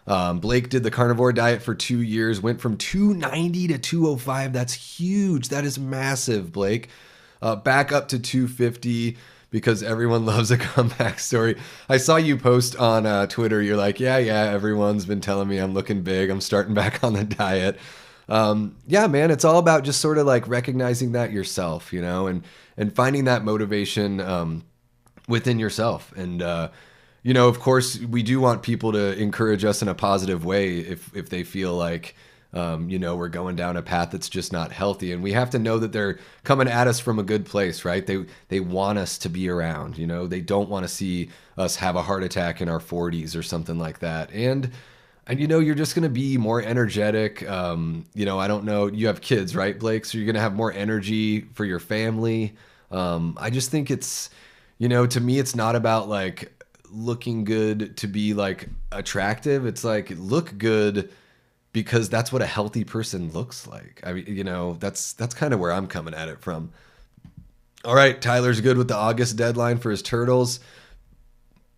Blake did the carnivore diet for 2 years, went from 290 to 205. That's huge. That is massive, Blake. Back up to 250. Because everyone loves a comeback story. I saw you post on Twitter. You're like, yeah, everyone's been telling me I'm looking big. I'm starting back on the diet. Yeah, man, it's all about just sort of like recognizing that yourself, and finding that motivation within yourself. And, of course, we do want people to encourage us in a positive way if they feel like, we're going down a path that's just not healthy. And we have to know that they're coming at us from a good place, right? They want us to be around, they don't want to see us have a heart attack in our 40s or something like that. And you're just going to be more energetic. I don't know. You have kids, right, Blake? So you're going to have more energy for your family. I just think it's, to me, it's not about like looking good to be like attractive. It's like look good because that's what a healthy person looks like. I mean, that's kind of where I'm coming at it from. All right, Tyler's good with the August deadline for his turtles.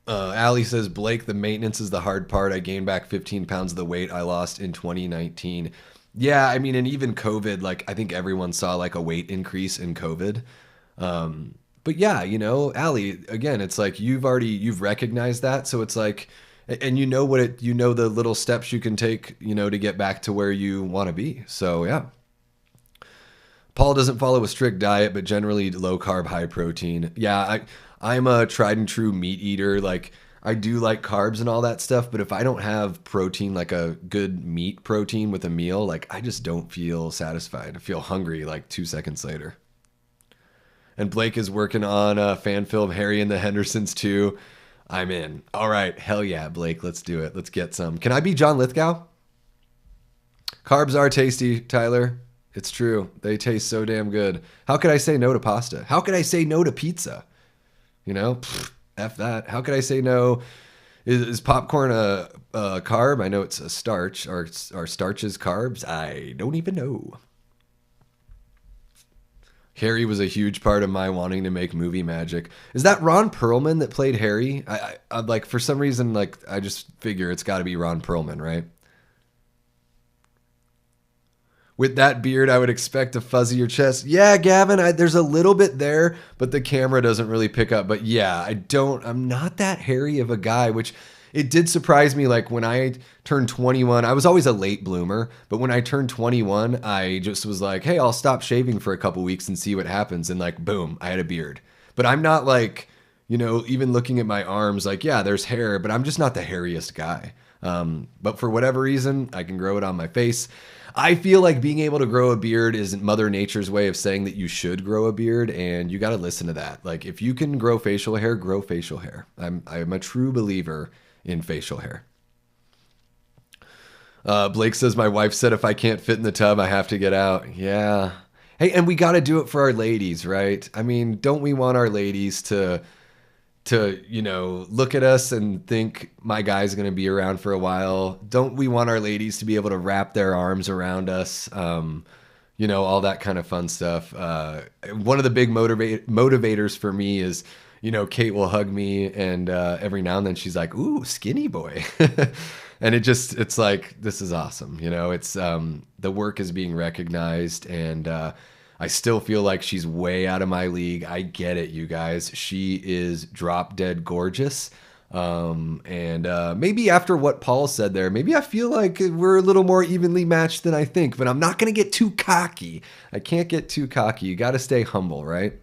Allie says, Blake, the maintenance is the hard part. I gained back 15 pounds of the weight I lost in 2019. Yeah, I mean, and even COVID, like I think everyone saw like a weight increase in COVID. But yeah, Allie, again, it's like you've recognized that. So it's like, and the little steps you can take, to get back to where you want to be. So yeah. Paul doesn't follow a strict diet, but generally low carb, high protein. Yeah, I'm a tried and true meat eater. Like I do like carbs and all that stuff, but if I don't have protein, like a good meat protein with a meal, like I just don't feel satisfied. I feel hungry like 2 seconds later. And Blake is working on a fan film, Harry and the Hendersons too. I'm in. All right. Hell yeah, Blake. Let's do it. Let's get some. Can I be John Lithgow? Carbs are tasty, Tyler. It's true. They taste so damn good. How could I say no to pasta? How could I say no to pizza? F that. How could I say no? Is popcorn a carb? I know it's a starch. Are starches carbs? I don't even know. Harry was a huge part of my wanting to make movie magic. Is that Ron Perlman that played Harry? I like, for some reason, like, I just figure it's got to be Ron Perlman, right? With that beard, I would expect a fuzzier chest. Yeah, Gavin, there's a little bit there, but the camera doesn't really pick up. But yeah, I'm not that hairy of a guy, which it did surprise me. Like when I turned 21, I was always a late bloomer, but when I turned 21, I just was like, hey, I'll stop shaving for a couple weeks and see what happens. And like, boom, I had a beard. But I'm not like, you know, even looking at my arms, like, yeah, there's hair, but I'm just not the hairiest guy. But for whatever reason, I can grow it on my face. I feel like being able to grow a beard is Mother Nature's way of saying that you should grow a beard, and you got to listen to that. Like, if you can grow facial hair, grow facial hair. I'm a true believer in facial hair. Blake says, my wife said if I can't fit in the tub, I have to get out. Yeah. Hey, and we got to do it for our ladies, right? I mean, don't we want our ladies to, you know, look at us and think my guy's going to be around for a while? Don't we want our ladies to be able to wrap their arms around us? You know, all that kind of fun stuff. One of the big motivators for me is, you know, Kate will hug me and every now and then she's like, ooh, skinny boy. And it's like, this is awesome. You know, it's the work is being recognized, and I still feel like she's way out of my league. I get it, you guys. She is drop dead gorgeous. And maybe after what Paul said there, maybe I feel like we're a little more evenly matched than I think, but I'm not going to get too cocky. I can't get too cocky. You got to stay humble, right?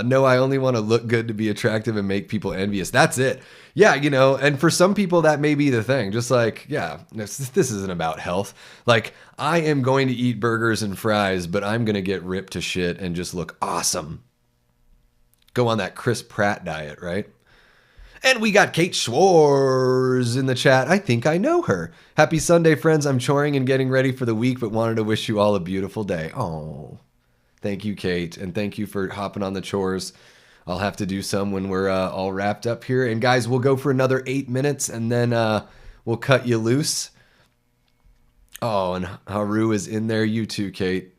No, I only want to look good to be attractive and make people envious. That's it. Yeah, you know, and for some people that may be the thing. Just like, yeah, this isn't about health. Like, I am going to eat burgers and fries, but I'm going to get ripped to shit and just look awesome. Go on that Chris Pratt diet, right? And we got Kate Schwartz in the chat. I think I know her. Happy Sunday, friends. I'm choring and getting ready for the week, but wanted to wish you all a beautiful day. Oh, thank you, Kate. And thank you for hopping on the chores. I'll have to do some when we're all wrapped up here. And guys, we'll go for another 8 minutes and then we'll cut you loose. Oh, and Haru is in there. You too, Kate.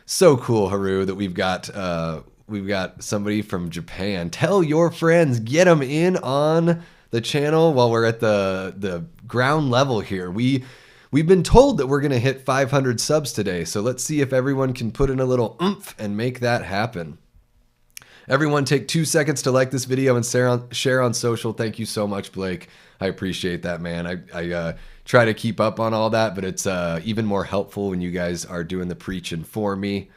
So cool, Haru, that we've got somebody from Japan. Tell your friends, get them in on the channel while we're at the ground level here. We've been told that we're going to hit 500 subs today, so let's see if everyone can put in a little oomph and make that happen. Everyone take 2 seconds to like this video and share on social. Thank you so much, Blake. I appreciate that, man. I try to keep up on all that, but it's even more helpful when you guys are doing the preaching for me.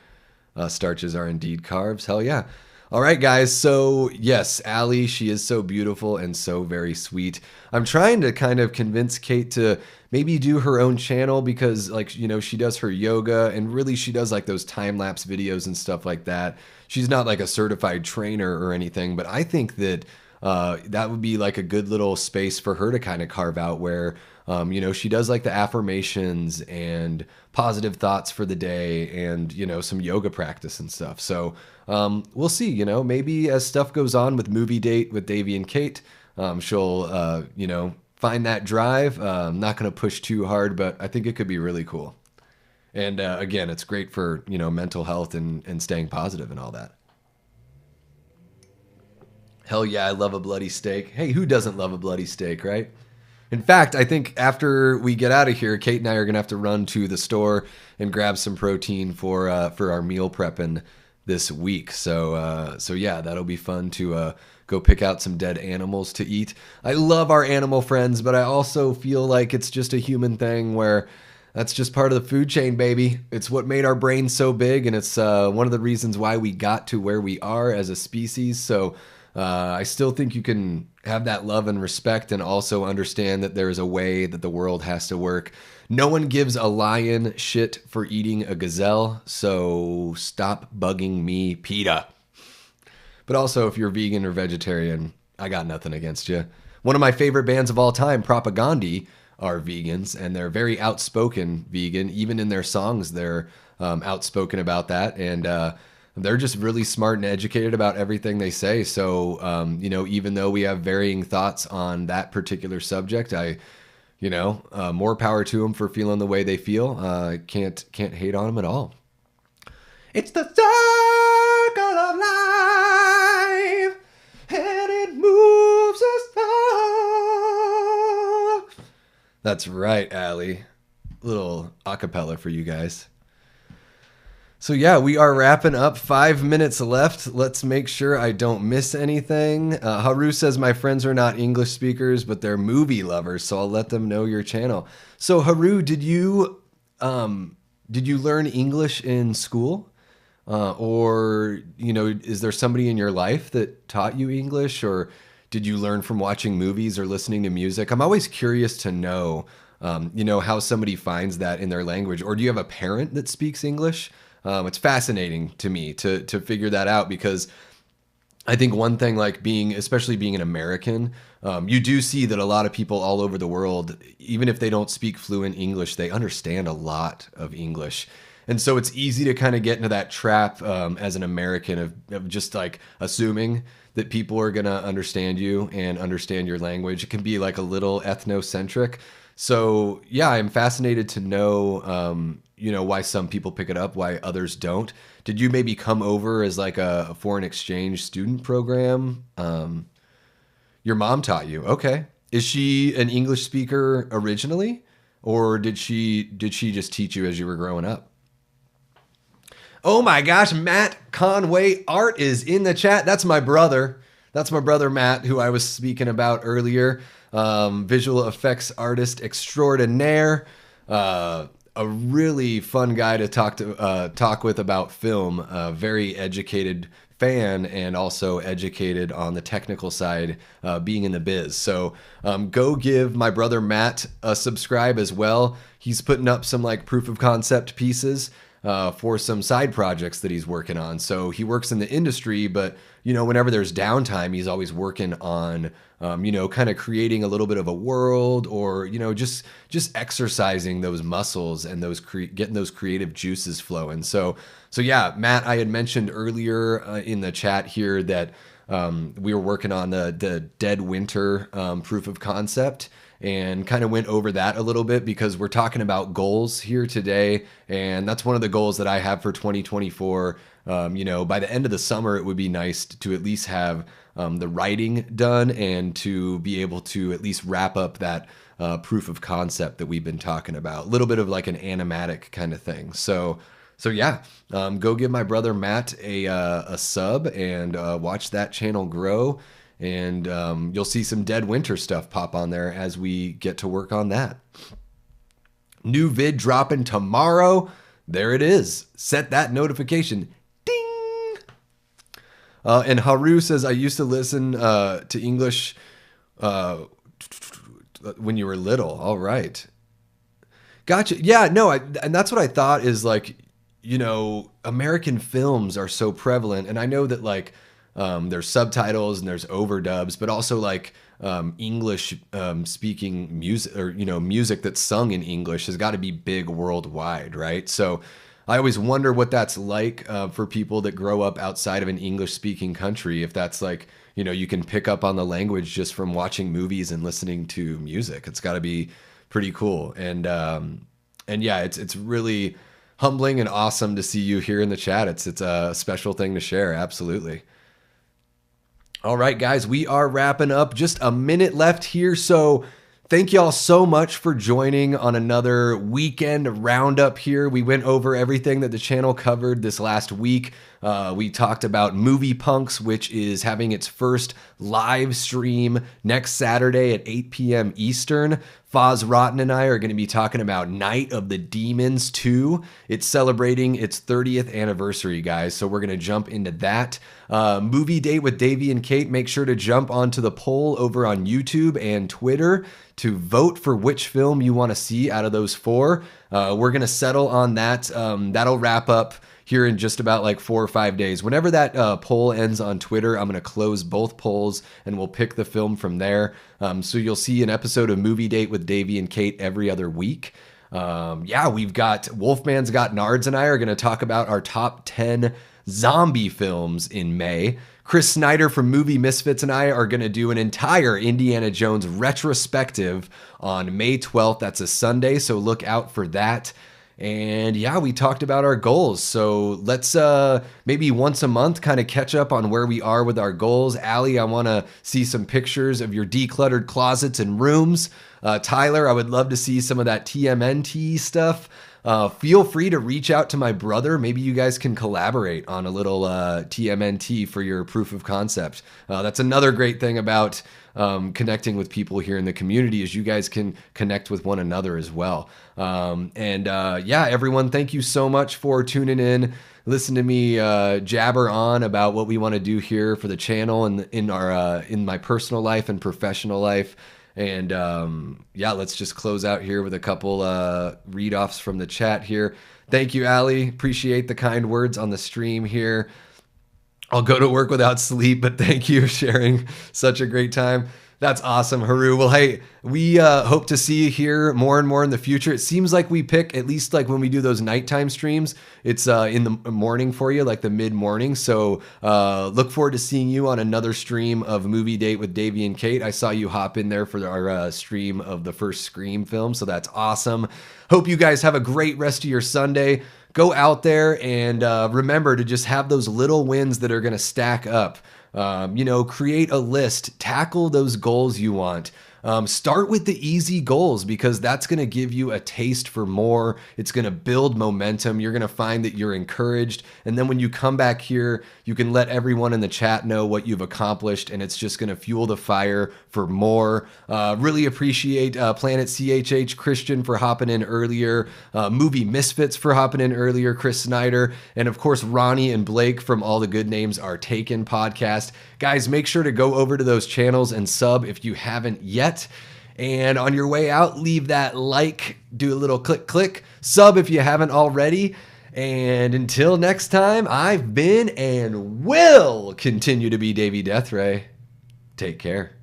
Starches are indeed carbs. Hell yeah. All right, guys. So yes, Allie, she is so beautiful and so very sweet. I'm trying to kind of convince Kate to maybe do her own channel because, like, you know, she does her yoga and really she does like those time-lapse videos and stuff like that. She's not like a certified trainer or anything, but I think that that would be like a good little space for her to kind of carve out where, you know, she does like the affirmations and positive thoughts for the day and, you know, some yoga practice and stuff. So we'll see, you know, maybe as stuff goes on with Movie Date with Davey and Kate, she'll, you know, find that drive. I'm not going to push too hard, but I think it could be really cool. And again, it's great for, you know, mental health and staying positive and all that. Hell yeah, I love a bloody steak. Hey, who doesn't love a bloody steak, right? In fact, I think after we get out of here, Kate and I are going to have to run to the store and grab some protein for our meal prepping this week. So yeah, that'll be fun to go pick out some dead animals to eat. I love our animal friends, but I also feel like it's just a human thing where that's just part of the food chain, baby. It's what made our brains so big, and it's one of the reasons why we got to where we are as a species. So I still think you can have that love and respect and also understand that there is a way that the world has to work. No one gives a lion shit for eating a gazelle, so stop bugging me, PETA. But also, if you're vegan or vegetarian, I got nothing against you. One of my favorite bands of all time, Propagandhi, are vegans, and they're very outspoken vegan. Even in their songs, they're outspoken about that, and they're just really smart and educated about everything they say. So, you know, even though we have varying thoughts on that particular subject, you know, more power to them for feeling the way they feel. Can't hate on them at all. It's the That's right, Allie. Little acapella for you guys. So yeah, we are wrapping up. 5 minutes left. Let's make sure I don't miss anything. Haru says my friends are not English speakers, but they're movie lovers, so I'll let them know your channel. So Haru, did you learn English in school? Or, is there somebody in your life that taught you English, or did you learn from watching movies or listening to music? I'm always curious to know, how somebody finds that in their language. Or do you have a parent that speaks English? It's fascinating to me to figure that out, because I think one thing, like especially being an American, you do see that a lot of people all over the world, even if they don't speak fluent English, they understand a lot of English. And so it's easy to kind of get into that trap as an American of just like assuming that people are going to understand you and understand your language. It can be like a little ethnocentric. So yeah, I'm fascinated to know, why some people pick it up, why others don't. Did you maybe come over as like a foreign exchange student program? Your mom taught you. Okay. Is she an English speaker originally, or did she just teach you as you were growing up? Oh my gosh, Matt Conway Art is in the chat. That's my brother. That's my brother Matt, who I was speaking about earlier. Visual effects artist extraordinaire. A really fun guy to talk with about film. A very educated fan, and also educated on the technical side, being in the biz. So go give my brother Matt a subscribe as well. He's putting up some like proof of concept pieces for some side projects that he's working on. So he works in the industry, but whenever there's downtime, he's always working on kind of creating a little bit of a world, or just exercising those muscles and getting those creative juices flowing. So yeah, Matt, I had mentioned earlier in the chat here that we were working on the Dead Winter proof of concept, and kind of went over that a little bit, because we're talking about goals here today. And that's one of the goals that I have for 2024. By the end of the summer, it would be nice to at least have the writing done, and to be able to at least wrap up that proof of concept that we've been talking about. A little bit of like an animatic kind of thing. So yeah, go give my brother Matt a sub and watch that channel grow. And you'll see some Dead Winter stuff pop on there as we get to work on that. New vid dropping tomorrow. There it is. Set that notification. Ding! And Haru says, I used to listen to English when you were little. All right. Gotcha. Yeah, no, and that's what I thought is like, American films are so prevalent. And I know that like, there's subtitles and there's overdubs, but also like English speaking music, or music that's sung in English has got to be big worldwide, right? So I always wonder what that's like for people that grow up outside of an English speaking country. If that's like, you can pick up on the language just from watching movies and listening to music. It's got to be pretty cool. And yeah, it's really humbling and awesome to see you here in the chat. It's a special thing to share. Absolutely. All right, guys, we are wrapping up. Just a minute left here. So thank y'all so much for joining on another weekend roundup here. We went over everything that the channel covered this last week. We talked about Movie Punks, which is having its first live stream next Saturday at 8 p.m. Eastern. Foz Rotten and I are going to be talking about Night of the Demons 2. It's celebrating its 30th anniversary, guys, so we're going to jump into that. Movie Date with Davey and Kate, make sure to jump onto the poll over on YouTube and Twitter to vote for which film you want to see out of those four. We're going to settle on that. That'll wrap up here in just about like 4 or 5 days. Whenever that poll ends on Twitter, I'm going to close both polls and we'll pick the film from there. So you'll see an episode of Movie Date with Davey and Kate every other week. Yeah, we've got Wolfman's Got Nards and I are going to talk about our top 10 zombie films in May. Chris Snyder from Movie Misfits and I are going to do an entire Indiana Jones retrospective on May 12th. That's a Sunday, so look out for that. And yeah, we talked about our goals. So let's maybe once a month kind of catch up on where we are with our goals. Allie, I want to see some pictures of your decluttered closets and rooms. Tyler, I would love to see some of that TMNT stuff. Feel free to reach out to my brother. Maybe you guys can collaborate on a little TMNT for your proof of concept. That's another great thing about connecting with people here in the community, is you guys can connect with one another as well. Yeah, everyone, thank you so much for tuning in. Listen to me jabber on about what we want to do here for the channel and in my personal life and professional life. And yeah, let's just close out here with a couple read-offs from the chat here. Thank you, Allie. Appreciate the kind words on the stream here. I'll go to work without sleep, but thank you for sharing such a great time. That's awesome, Haru. Well, hey, we hope to see you here more and more in the future. It seems like we pick, at least like when we do those nighttime streams, it's in the morning for you, like the mid-morning. So look forward to seeing you on another stream of Movie Date with Davey and Kate. I saw you hop in there for our stream of the first Scream film, so that's awesome. Hope you guys have a great rest of your Sunday. Go out there and remember to just have those little wins that are going to stack up. Create a list, tackle those goals you want. Start with the easy goals, because that's going to give you a taste for more. It's going to build momentum. You're going to find that you're encouraged. And then when you come back here, you can let everyone in the chat know what you've accomplished, and it's just going to fuel the fire for more. Really appreciate Planet CHH Christian for hopping in earlier, Movie Misfits for hopping in earlier, Chris Snyder, and of course Ronnie and Blake from All the Good Names Are Taken podcast. Guys, make sure to go over to those channels and sub if you haven't yet. And on your way out, leave that like, do a little click, sub if you haven't already. And until next time, I've been and will continue to be Davey Deathray. Take care.